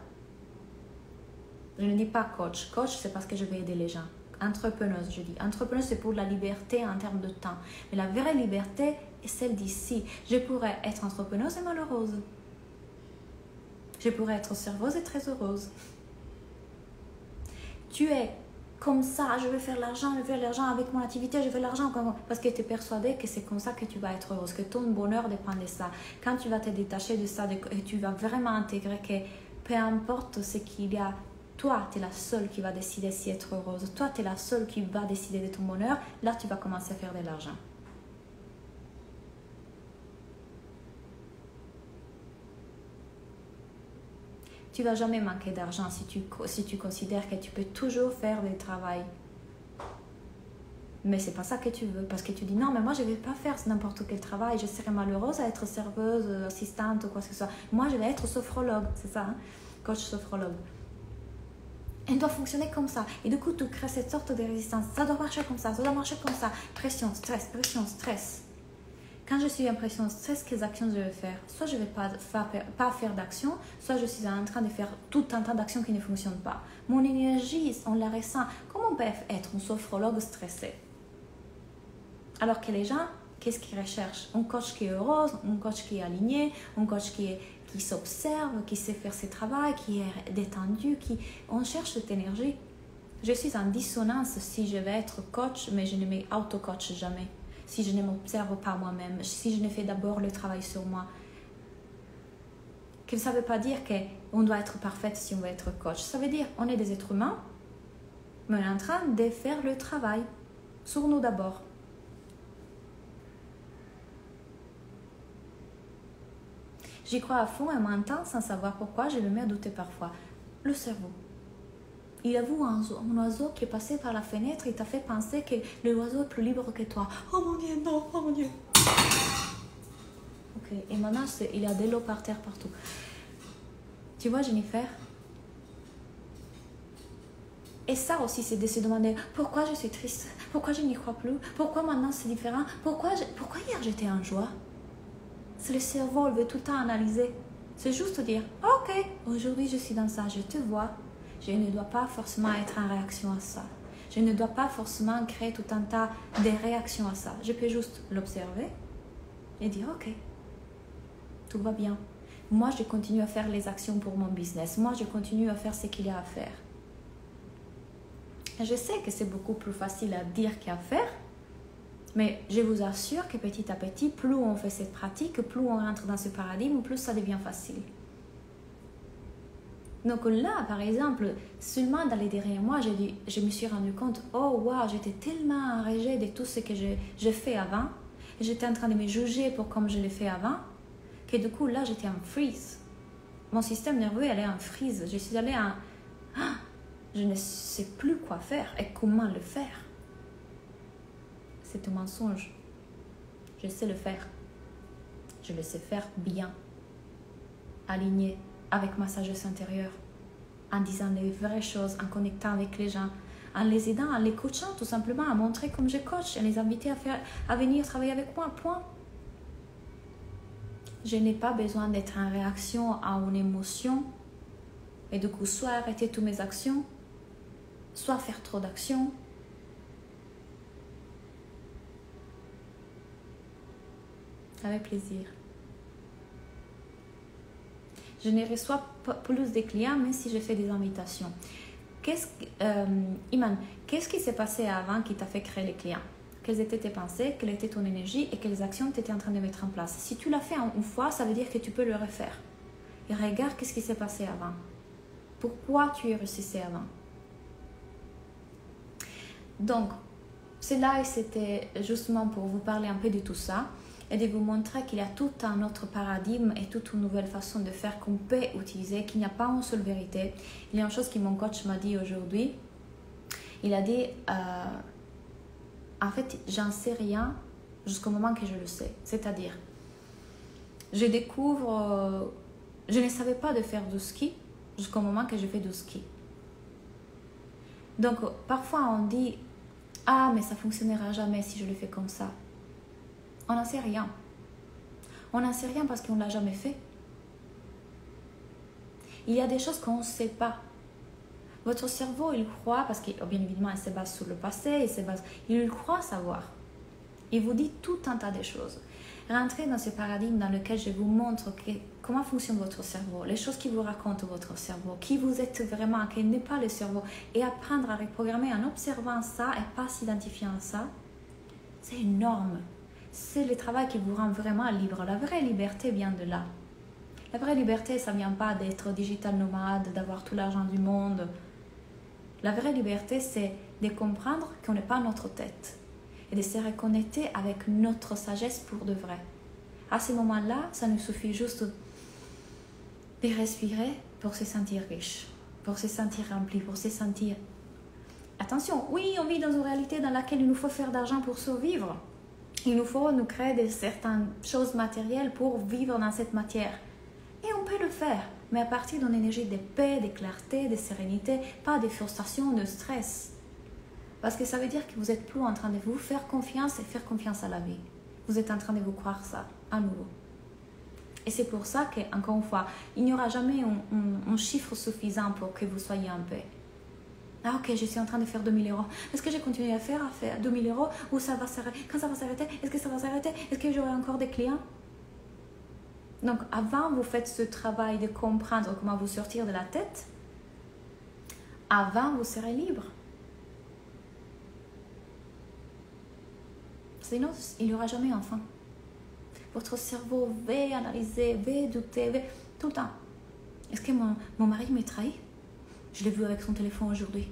Je ne dis pas coach. Coach, c'est parce que je vais aider les gens. Entrepreneuse, je dis. Entrepreneuse, c'est pour la liberté en termes de temps. Mais la vraie liberté est celle d'ici. Je pourrais être entrepreneuse et malheureuse. Je pourrais être serveuse et très heureuse. Tu es comme ça, je veux faire l'argent, je veux faire l'argent avec mon activité, je veux l'argent parce que tu es persuadé que c'est comme ça que tu vas être heureuse, que ton bonheur dépend de ça. Quand tu vas te détacher de ça et tu vas vraiment intégrer que peu importe ce qu'il y a, toi, tu es la seule qui va décider si être heureuse. Toi, tu es la seule qui va décider de ton bonheur. Là, tu vas commencer à faire de l'argent. Tu ne vas jamais manquer d'argent si tu considères que tu peux toujours faire du travail. Mais c'est pas ça que tu veux. Parce que tu dis non, mais moi, je ne vais pas faire n'importe quel travail. Je serais malheureuse à être serveuse, assistante ou quoi que ce soit. Moi, je vais être sophrologue. C'est ça, hein? Coach sophrologue. Elle doit fonctionner comme ça. Et du coup, tu crées cette sorte de résistance. Ça doit marcher comme ça, ça doit marcher comme ça. Pression, stress. Quand je suis en pression, stress, quelles actions je vais faire? Soit je ne vais pas faire d'action, soit je suis en train de faire tout un tas d'actions qui ne fonctionnent pas. Mon énergie, on la ressent. Comment on peut être un sophrologue stressé? Alors que les gens, qu'est-ce qu'ils recherchent? Un coach qui est heureux, un coach qui est aligné, un coach qui s'observe, qui sait faire ses travaux, qui est détendu, on cherche cette énergie. Je suis en dissonance si je vais être coach, mais je ne m'auto-coach jamais. Si je ne m'observe pas moi-même, si je ne fais d'abord le travail sur moi. Que ça ne veut pas dire qu'on doit être parfaite si on veut être coach. Ça veut dire qu'on est des êtres humains, mais on est en train de faire le travail sur nous d'abord. J'y crois à fond et en même temps, sans savoir pourquoi, je me mets à douter parfois. Le cerveau. Il a vu un oiseau qui est passé par la fenêtre et t'a fait penser que l'oiseau est plus libre que toi. Oh mon Dieu, non, oh mon Dieu. Ok, et maintenant, il y a de l'eau par terre partout. Tu vois, Jennifer? Et ça aussi, c'est de se demander pourquoi je suis triste, pourquoi je n'y crois plus, pourquoi maintenant c'est différent, pourquoi hier j'étais en joie. C'est le cerveau, il veut tout le temps analyser. C'est juste dire, ok, aujourd'hui je suis dans ça, je te vois. Je ne dois pas forcément être en réaction à ça. Je ne dois pas forcément créer tout un tas de réactions à ça. Je peux juste l'observer et dire, ok, tout va bien. Moi, je continue à faire les actions pour mon business. Moi, je continue à faire ce qu'il y a à faire. Et je sais que c'est beaucoup plus facile à dire qu'à faire. Mais je vous assure que petit à petit, plus on fait cette pratique, plus on rentre dans ce paradigme, plus ça devient facile. Donc là, par exemple, seulement dans les derniers mois, je me suis rendu compte, oh wow, j'étais tellement enragée de tout ce que j'ai fait avant. J'étais en train de me juger pour comme je l'ai fait avant, que du coup, là, j'étais en freeze. Mon système nerveux, elle est en freeze. Je suis allée en... Ah, je ne sais plus quoi faire et comment le faire. C'est un mensonge. Je sais le faire. Je le sais faire bien. Aligné avec ma sagesse intérieure. En disant les vraies choses, en connectant avec les gens, en les aidant, en les coachant tout simplement, à montrer comme je coach et les inviter à venir travailler avec moi, point. Je n'ai pas besoin d'être en réaction à une émotion et du coup soit arrêter toutes mes actions, soit faire trop d'actions. Avec plaisir. Je ne reçois pas plus de clients même si je fais des invitations. Iman, qu'est-ce qui s'est passé avant qui t'a fait créer les clients? Quelles étaient tes pensées, quelle était ton énergie et quelles actions tu étais en train de mettre en place? Si tu l'as fait une fois, ça veut dire que tu peux le refaire. Et regarde qu'est-ce qui s'est passé avant. Pourquoi tu es réussissé avant? Donc, cela, c'était justement pour vous parler un peu de tout ça et de vous montrer qu'il y a tout un autre paradigme et toute une nouvelle façon de faire qu'on peut utiliser, qu'il n'y a pas une seule vérité. Il y a une chose que mon coach m'a dit aujourd'hui. Il a dit, en fait, j'en sais rien jusqu'au moment que je le sais. C'est-à-dire, je découvre, je ne savais pas de faire du ski jusqu'au moment que je fais du ski. Donc, parfois on dit, ah, mais ça ne fonctionnera jamais si je le fais comme ça. On n'en sait rien. On n'en sait rien parce qu'on ne l'a jamais fait. Il y a des choses qu'on ne sait pas. Votre cerveau, il croit, parce que bien évidemment, il se base sur le passé, il croit savoir. Il vous dit tout un tas de choses. Rentrez dans ce paradigme dans lequel je vous montre comment fonctionne votre cerveau, les choses qui vous racontent votre cerveau, qui vous êtes vraiment, quel n'est pas le cerveau, et apprendre à reprogrammer en observant ça et pas s'identifiant à ça, c'est énorme. C'est le travail qui vous rend vraiment libre. La vraie liberté vient de là. La vraie liberté, ça ne vient pas d'être digital nomade, d'avoir tout l'argent du monde. La vraie liberté, c'est de comprendre qu'on n'est pas notre tête et de se reconnecter avec notre sagesse pour de vrai. À ce moment-là, ça nous suffit juste de respirer pour se sentir riche, pour se sentir rempli, pour se sentir... Attention, oui, on vit dans une réalité dans laquelle il nous faut faire d'argent pour survivre. Il nous faut nous créer certaines choses matérielles pour vivre dans cette matière. Et on peut le faire, mais à partir d'une énergie de paix, de clarté, de sérénité, pas de frustration, de stress. Parce que ça veut dire que vous n'êtes plus en train de vous faire confiance et faire confiance à la vie. Vous êtes en train de vous croire ça, à nouveau. Et c'est pour ça qu'encore une fois, il n'y aura jamais un chiffre suffisant pour que vous soyez en paix. Ah ok, je suis en train de faire 2000 euros. Est-ce que je continue à faire 2000 euros ou ça va s'arrêter? Quand ça va s'arrêter? Est-ce que ça va s'arrêter? Est-ce que j'aurai encore des clients? Donc avant, vous faites ce travail de comprendre comment vous sortir de la tête. Avant, vous serez libre. Sinon, il n'y aura jamais un fin. Votre cerveau va analyser, va douter, va... tout le temps. Est-ce que mon mari me trahit? Je l'ai vu avec son téléphone aujourd'hui.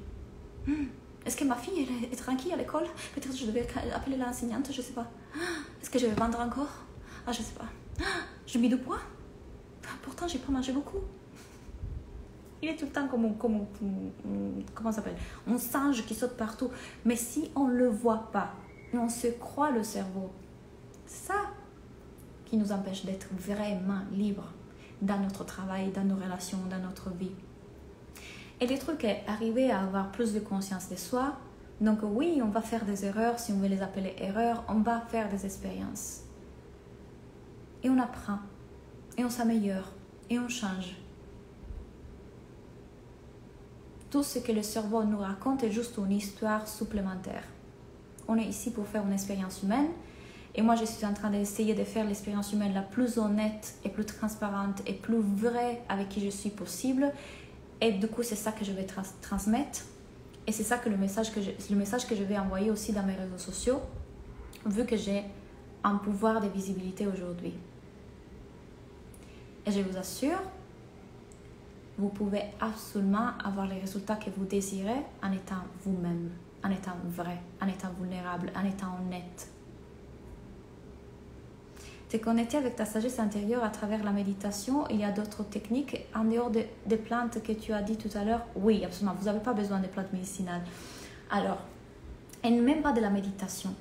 Est-ce que ma fille elle est tranquille à l'école? Peut-être que je devais appeler l'enseignante, je ne sais pas. Est-ce que je vais vendre encore? Ah, je ne sais pas. Je mets du poids? Pourtant, j'ai pas mangé beaucoup. Il est tout le temps comme comment ça s'appelle? Un singe qui saute partout. Mais si on ne le voit pas, on se croit le cerveau. C'est ça qui nous empêche d'être vraiment libres dans notre travail, dans nos relations, dans notre vie. Et le truc est arriver à avoir plus de conscience de soi. Donc oui, on va faire des erreurs, si on veut les appeler erreurs, on va faire des expériences. Et on apprend, et on s'améliore, et on change. Tout ce que le cerveau nous raconte est juste une histoire supplémentaire. On est ici pour faire une expérience humaine, et moi je suis en train d'essayer de faire l'expérience humaine la plus honnête, et plus transparente, et plus vraie avec qui je suis possible. Et du coup, c'est ça que je vais transmettre. Et c'est ça que le message que je vais envoyer aussi dans mes réseaux sociaux. vu que j'ai un pouvoir de visibilité aujourd'hui. Et je vous assure, vous pouvez absolument avoir les résultats que vous désirez en étant vous-même, en étant vrai, en étant vulnérable, en étant honnête. Te connecter avec ta sagesse intérieure à travers la méditation. Il y a d'autres techniques en dehors des plantes que tu as dit tout à l'heure. Oui, absolument, vous n'avez pas besoin de plantes médicinales. Alors, et même pas de la méditation.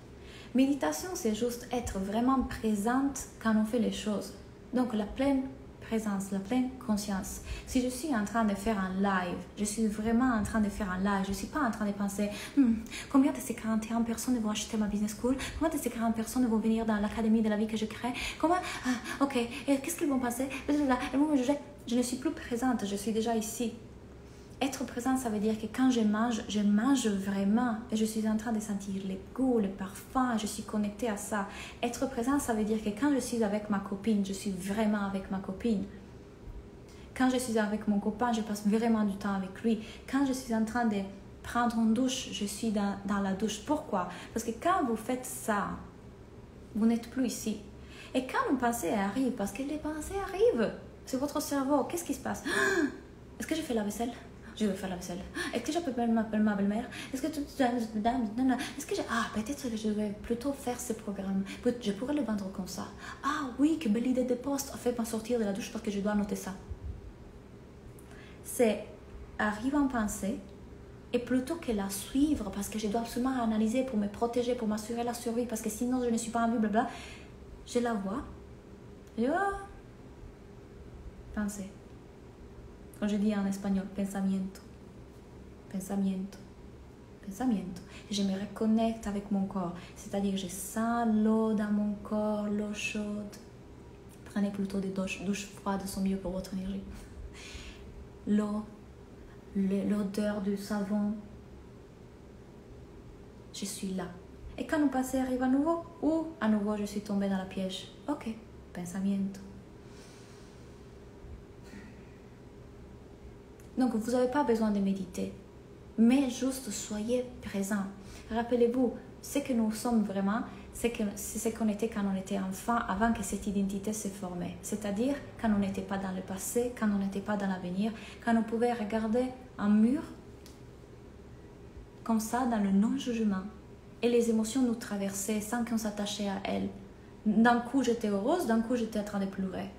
Méditation, c'est juste être vraiment présente quand on fait les choses. Donc, la pleine présence, la pleine conscience. Si je suis en train de faire un live, je suis vraiment en train de faire un live, je ne suis pas en train de penser combien de ces 41 personnes vont acheter ma business school, combien de ces 40 personnes vont venir dans l'académie de la vie que je crée, comment, ok, et qu'est-ce qu'ils vont penser, je ne suis plus présente, je suis déjà ici. Être présent, ça veut dire que quand je mange vraiment et je suis en train de sentir les goûts, les parfums, je suis connectée à ça. Être présent, ça veut dire que quand je suis avec ma copine, je suis vraiment avec ma copine. Quand je suis avec mon copain, je passe vraiment du temps avec lui. Quand je suis en train de prendre une douche, je suis dans la douche. Pourquoi? Parce que quand vous faites ça, vous n'êtes plus ici. Et quand une pensée arrive, parce que les pensées arrivent, c'est votre cerveau, qu'est-ce qui se passe? Est-ce que je fais la vaisselle? Je vais faire la vaisselle. Est-ce que j'appelle ma belle-mère? Est-ce que peut-être que je vais plutôt faire ce programme. Je pourrais le vendre comme ça. Ah oui, que belle idée de poste. Fais-moi sortir de la douche parce que je dois noter ça. C'est arrive en pensée et plutôt que la suivre parce que je dois absolument analyser pour me protéger, pour m'assurer la survie parce que sinon je ne suis pas en vie, blabla. Je la vois. Je pensée. Quand je dis en espagnol, pensamiento, pensamiento, pensamiento. Je me reconnecte avec mon corps, c'est-à-dire que je sens l'eau dans mon corps, l'eau chaude. Prenez plutôt des douches froides, sont mieux pour votre énergie. L'eau, l'odeur du savon. Je suis là. Et quand le passé arrive à nouveau, ou à nouveau je suis tombée dans la piège. Ok, pensamiento. Donc, vous n'avez pas besoin de méditer, mais juste soyez présent. Rappelez-vous, ce que nous sommes vraiment, c'est ce qu'on était quand on était enfant, avant que cette identité se formait. C'est-à-dire quand on n'était pas dans le passé, quand on n'était pas dans l'avenir, quand on pouvait regarder un mur comme ça, dans le non-jugement. Et les émotions nous traversaient sans qu'on s'attachait à elles. D'un coup, j'étais heureuse, d'un coup, j'étais en train de pleurer.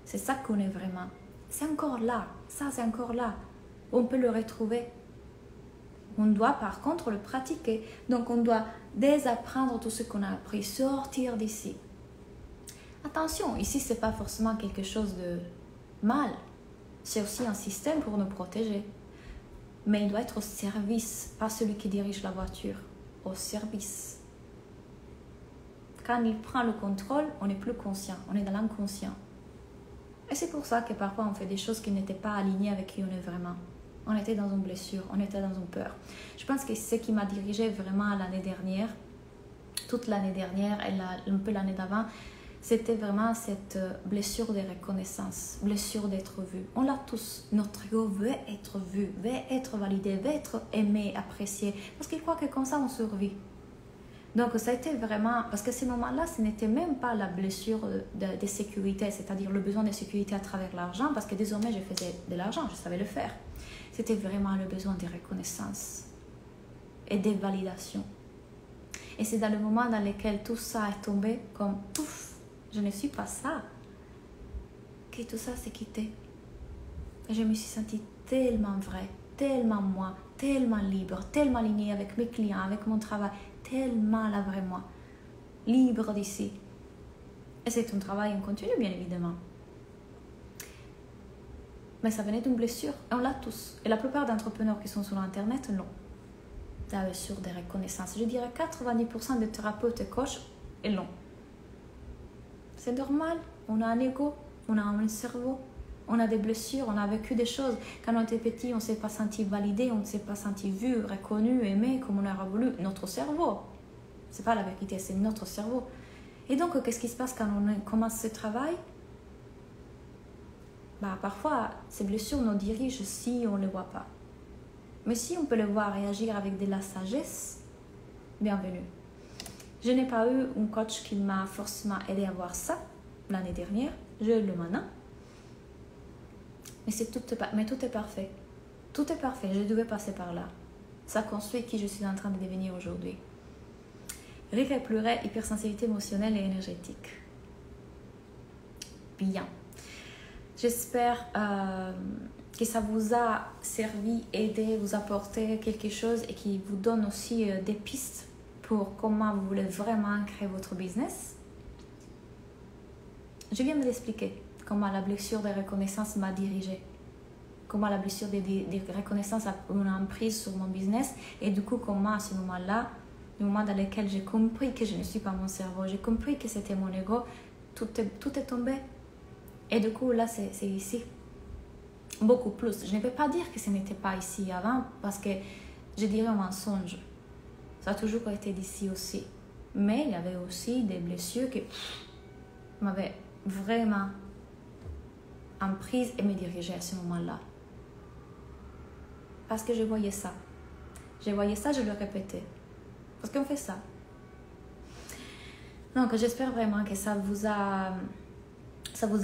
C'est ça qu'on est vraiment. C'est encore là, ça c'est encore là. On peut le retrouver. On doit par contre le pratiquer. Donc on doit désapprendre tout ce qu'on a appris, sortir d'ici. Attention, ici c'est pas forcément quelque chose de mal. C'est aussi un système pour nous protéger. Mais il doit être au service, pas celui qui dirige la voiture. Au service. Quand il prend le contrôle, on n'est plus conscient, on est dans l'inconscient. Et c'est pour ça que parfois on fait des choses qui n'étaient pas alignées avec qui on est vraiment. On était dans une blessure, on était dans une peur. Je pense que c'est ce qui m'a dirigée vraiment l'année dernière, toute l'année dernière et un peu l'année d'avant, c'était vraiment cette blessure de reconnaissance, blessure d'être vu. On l'a tous. Notre ego veut être vu, veut être validé, veut être aimé, apprécié, parce qu'il croit que comme ça on survit. Donc, ça a été vraiment... Parce que ces moments-là, ce n'était même pas la blessure de sécurité, c'est-à-dire le besoin de sécurité à travers l'argent, parce que désormais, je faisais de l'argent, je savais le faire. C'était vraiment le besoin de reconnaissance et de validation. Et c'est dans le moment dans lequel tout ça est tombé comme « Pouf, je ne suis pas ça », que tout ça s'est quitté. Et je me suis sentie tellement vraie, tellement moi, tellement libre, tellement alignée avec mes clients, avec mon travail, tellement la vraie moi, libre d'ici. Et c'est un travail en continu, bien évidemment. Mais ça venait d'une blessure, et on l'a tous. Et la plupart d'entrepreneurs qui sont sur Internet l'ont. La blessure de reconnaissance. Je dirais 90% des thérapeutes et coachs l'ont. C'est normal, on a un ego, on a un cerveau, on a des blessures, on a vécu des choses. Quand on était petit, on ne s'est pas senti validé, on ne s'est pas senti vu, reconnu, aimé comme on aurait voulu. Notre cerveau. Ce n'est pas la vérité, c'est notre cerveau. Et donc, qu'est-ce qui se passe quand on commence ce travail? Parfois, ces blessures nous dirigent si on ne les voit pas. Mais si on peut les voir et agir avec de la sagesse, bienvenue. Je n'ai pas eu un coach qui m'a forcément aidé à voir ça l'année dernière. Je le maintenant. Mais tout est parfait. Tout est parfait. Je devais passer par là. Ça construit qui je suis en train de devenir aujourd'hui. Rire et pleurer, hypersensibilité émotionnelle et énergétique. Bien. J'espère que ça vous a servi, aidé, vous apporté quelque chose et qui vous donne aussi des pistes pour comment vous voulez vraiment créer votre business. Je viens de l'expliquer, comment la blessure de reconnaissance m'a dirigée, comment la blessure de reconnaissance a une emprise sur mon business et du coup comment à ce moment-là, le moment dans lequel j'ai compris que je ne suis pas mon cerveau, j'ai compris que c'était mon ego, tout est tombé. Et du coup là c'est ici. Beaucoup plus. Je ne vais pas dire que ce n'était pas ici avant parce que je dirais un mensonge. Ça a toujours été d'ici aussi. Mais il y avait aussi des blessures qui m'avaient vraiment emprise et me dirigeaient à ce moment-là. Parce que je voyais ça. Je voyais ça, je le répétais. Parce qu'on fait ça. Donc j'espère vraiment que ça vous a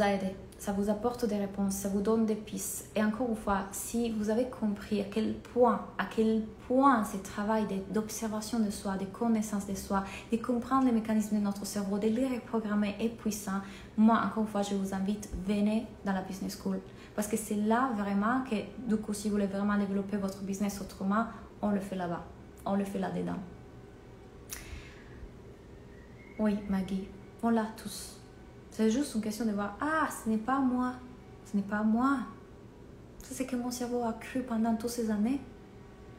aidé. Ça vous apporte des réponses, ça vous donne des pistes. Et encore une fois, si vous avez compris à quel point ce travail d'observation de soi, de connaissance de soi, de comprendre les mécanismes de notre cerveau, de les reprogrammer est puissant, moi, encore une fois, je vous invite, venez dans la Business School. Parce que c'est là vraiment que, du coup, si vous voulez vraiment développer votre business autrement, on le fait là-bas. On le fait là-dedans. Oui, Maggie, on l'a tous. C'est juste une question de voir, ce n'est pas moi, ce n'est pas moi. C'est ce que mon cerveau a cru pendant toutes ces années.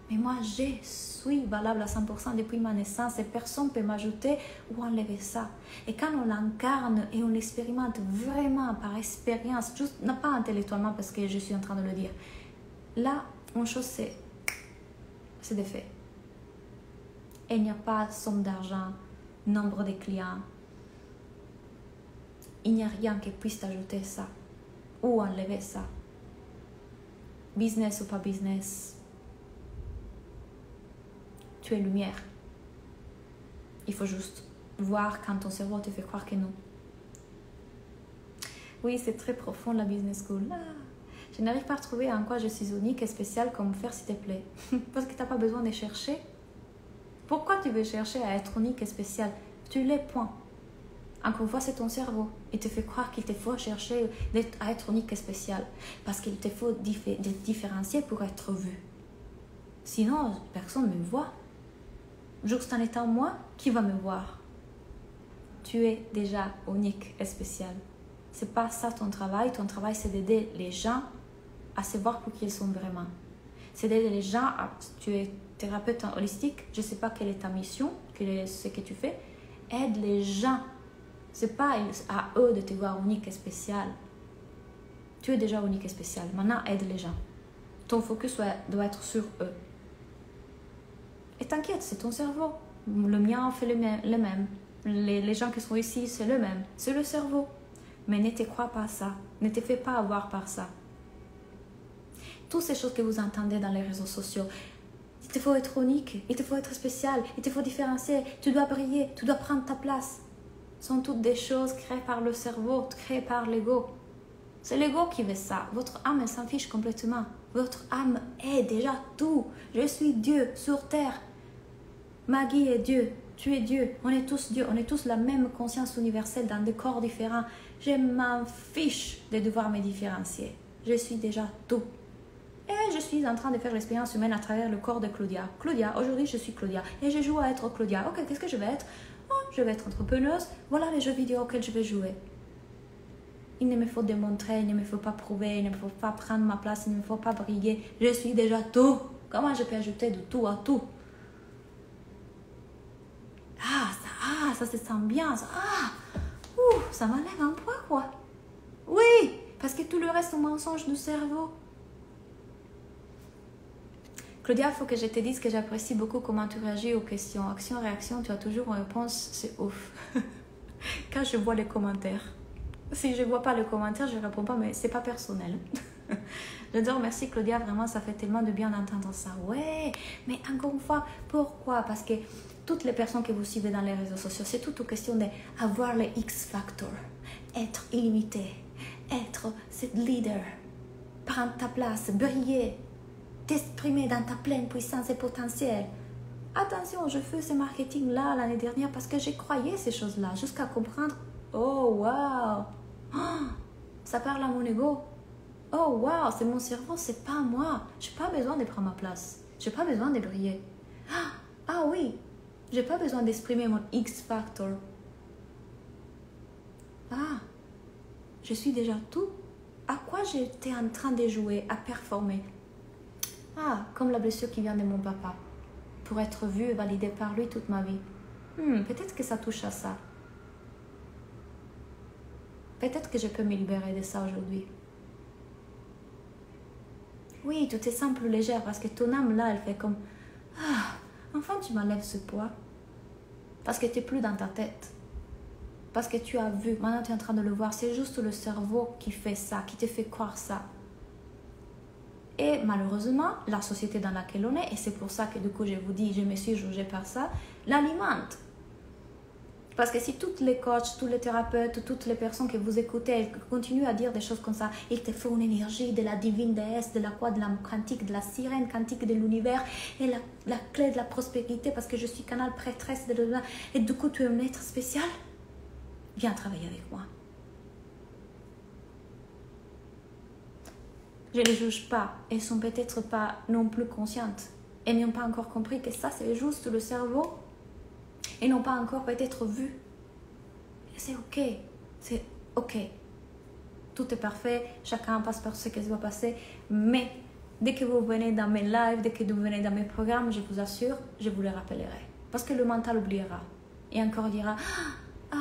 Mais moi, je suis valable à 100% depuis ma naissance et personne ne peut m'ajouter ou enlever ça. Et quand on l'incarne et on l'expérimente vraiment par expérience, juste, non pas intellectuellement parce que je suis en train de le dire, là, une chose c'est des faits. Et il n'y a pas somme d'argent, nombre de clients. Il n'y a rien qui puisse ajouter ça ou enlever ça. Business ou pas business, tu es lumière. Il faut juste voir quand ton cerveau te fait croire que non. Oui, c'est très profond la business school. Je n'arrive pas à trouver en quoi je suis unique et spéciale comme faire s'il te plaît. Parce que tu n'as pas besoin de chercher. Pourquoi tu veux chercher à être unique et spécial? Tu l'es, point. Encore une fois, c'est ton cerveau. Il te fait croire qu'il te faut chercher à être unique et spécial. Parce qu'il te faut différencier pour être vu. Sinon, personne ne me voit. Juste en étant moi, qui va me voir? Tu es déjà unique et spécial. C'est pas ça ton travail. Ton travail, c'est d'aider les gens à se voir pour qui ils sont vraiment. C'est d'aider les gens tu es thérapeute holistique. Je ne sais pas quelle est ta mission, quel est ce que tu fais. Aide les gens. C'est pas à eux de te voir unique et spécial. Tu es déjà unique et spécial. Maintenant, aide les gens. Ton focus doit être sur eux. Et t'inquiète, c'est ton cerveau. Le mien fait le même. Les gens qui sont ici, c'est le même. C'est le cerveau. Mais ne te crois pas ça. Ne te fais pas avoir par ça. Toutes ces choses que vous entendez dans les réseaux sociaux. Il te faut être unique. Il te faut être spécial. Il te faut différencier. Tu dois briller. Tu dois prendre ta place. Sont toutes des choses créées par le cerveau, créées par l'ego. C'est l'ego qui veut ça. Votre âme, elle s'en fiche complètement. Votre âme est déjà tout. Je suis Dieu sur terre. Maggie est Dieu. Tu es Dieu. On est tous Dieu. On est tous la même conscience universelle dans des corps différents. Je m'en fiche de devoir me différencier. Je suis déjà tout. Et je suis en train de faire l'expérience humaine à travers le corps de Claudia. Claudia, aujourd'hui je suis Claudia. Et je joue à être Claudia. Ok, qu'est-ce que je vais être? Je vais être entrepreneuse, voilà les jeux vidéo auxquels je vais jouer. Il ne me faut démontrer, il ne me faut pas prouver, il ne me faut pas prendre ma place, il ne me faut pas briller. Je suis déjà tout. Comment je peux ajouter de tout à tout? Ça se sent bien. Ça m'enlève un poids, quoi. Oui, parce que tout le reste est un mensonge du cerveau. Claudia, il faut que je te dise que j'apprécie beaucoup comment tu réagis aux questions. Action-réaction, tu as toujours une réponse, c'est ouf. Quand je vois les commentaires. Si je ne vois pas les commentaires, je ne réponds pas, mais ce n'est pas personnel. J'adore, merci Claudia, vraiment, ça fait tellement de bien d'entendre ça. Ouais, mais encore une fois, pourquoi? Parce que toutes les personnes que vous suivez dans les réseaux sociaux, c'est toute une question d'avoir le X-Factor, être illimité, être cette leader, prendre ta place, briller, t'exprimer dans ta pleine puissance et potentiel. Attention, je fais ce marketing-là l'année dernière parce que j'ai croyé ces choses-là, jusqu'à comprendre, oh wow, ça parle à mon ego. Oh wow, c'est mon cerveau, c'est pas moi. J'ai pas besoin de prendre ma place. J'ai pas besoin de briller. Ah oui, j'ai pas besoin d'exprimer mon X-Factor. Ah, je suis déjà tout. À quoi j'étais en train de jouer, à performer? Ah, comme la blessure qui vient de mon papa. Pour être vue et validée par lui toute ma vie. Peut-être que ça touche à ça. Peut-être que je peux me libérer de ça aujourd'hui. Oui, tu te sens plus légère parce que ton âme là, elle fait comme enfin tu m'enlèves ce poids. Parce que tu n'es plus dans ta tête. Parce que tu as vu, maintenant tu es en train de le voir, c'est juste le cerveau qui fait ça, qui te fait croire ça. Et malheureusement, la société dans laquelle on est, et c'est pour ça que du coup je vous dis, je me suis jugée par ça, l'alimente. Parce que si tous les coachs, tous les thérapeutes, toutes les personnes que vous écoutez, elles continuent à dire des choses comme ça, ils te font une énergie de la divine déesse, de la quoi, de la quantique, de la sirène quantique de l'univers, et la clé de la prospérité, parce que je suis canal prêtresse, et du coup tu es un être spécial, viens travailler avec moi. Je ne les juge pas, elles sont peut-être pas non plus conscientes, elles n'ont pas encore compris que ça c'est juste le cerveau, et n'ont pas encore peut-être vu. Et c'est ok. Tout est parfait, chacun passe par ce qui doit passer, mais dès que vous venez dans mes lives, dès que vous venez dans mes programmes, je vous assure, je vous les rappellerai. Parce que le mental oubliera. Et encore dira,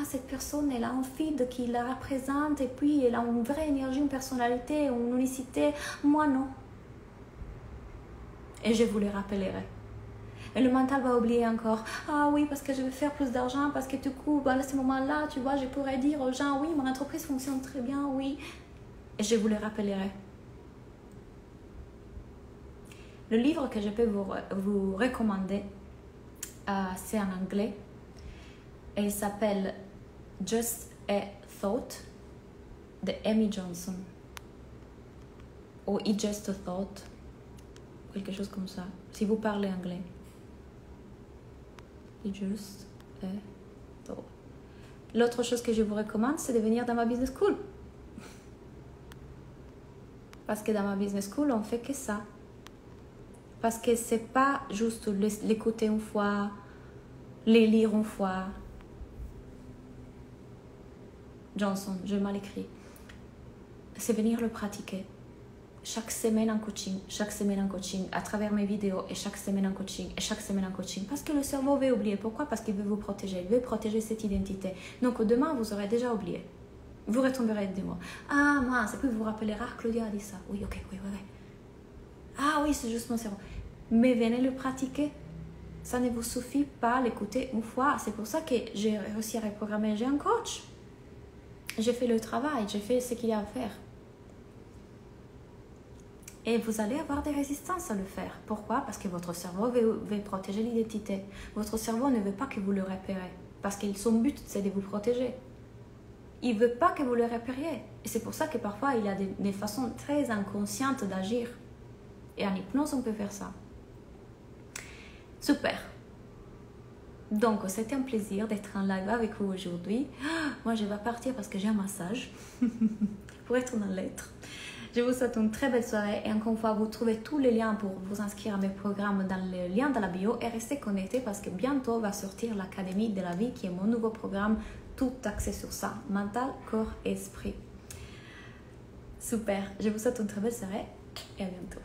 cette personne, elle a un feed qui la représente, et puis elle a une vraie énergie, une personnalité, une unicité. Moi, non. Et je vous les rappellerai. Et le mental va oublier encore. Ah oui, parce que je vais faire plus d'argent, parce que du coup, à ce moment-là, tu vois, je pourrais dire aux gens, oui, mon entreprise fonctionne très bien, oui. Et je vous le rappellerai. Le livre que je peux vous recommander, c'est en anglais. Et il s'appelle Just a Thought de Amy Johnson. Ou It's Just a Thought. Quelque chose comme ça. Si vous parlez anglais. Just a thought. L'autre chose que je vous recommande, c'est de venir dans ma business school. Parce que dans ma business school, on fait que ça. Parce que c'est pas juste l'écouter une fois, les lire une fois. Johnson, j'ai mal écrit. C'est venir le pratiquer. Chaque semaine en coaching, à travers mes vidéos, et chaque semaine en coaching, parce que le cerveau veut oublier. Pourquoi? Parce qu'il veut vous protéger, il veut protéger cette identité. Donc demain, vous aurez déjà oublié. Vous retomberez des mots. Ah mince, et puis vous vous rappellerez, Claudia a dit ça. Oui, ok, oui. Ah oui, c'est juste mon cerveau. Mais venez le pratiquer. Ça ne vous suffit pas l'écouter une fois. C'est pour ça que j'ai réussi à reprogrammer. J'ai un coach. J'ai fait le travail, j'ai fait ce qu'il y a à faire. Et vous allez avoir des résistances à le faire. Pourquoi? Parce que votre cerveau veut protéger l'identité. Votre cerveau ne veut pas que vous le repérez. Parce que son but, c'est de vous protéger. Il ne veut pas que vous le repériez. Et c'est pour ça que parfois, il y a des façons très inconscientes d'agir. Et en hypnose, on peut faire ça. Super. Donc, c'était un plaisir d'être en live avec vous aujourd'hui. Moi, je vais partir parce que j'ai un massage pour être dans l'être. Je vous souhaite une très belle soirée et encore une fois, vous trouvez tous les liens pour vous inscrire à mes programmes dans le lien de la bio et restez connectés parce que bientôt va sortir l'Académie de la vie qui est mon nouveau programme, tout axé sur ça, mental, corps et esprit. Super, je vous souhaite une très belle soirée et à bientôt.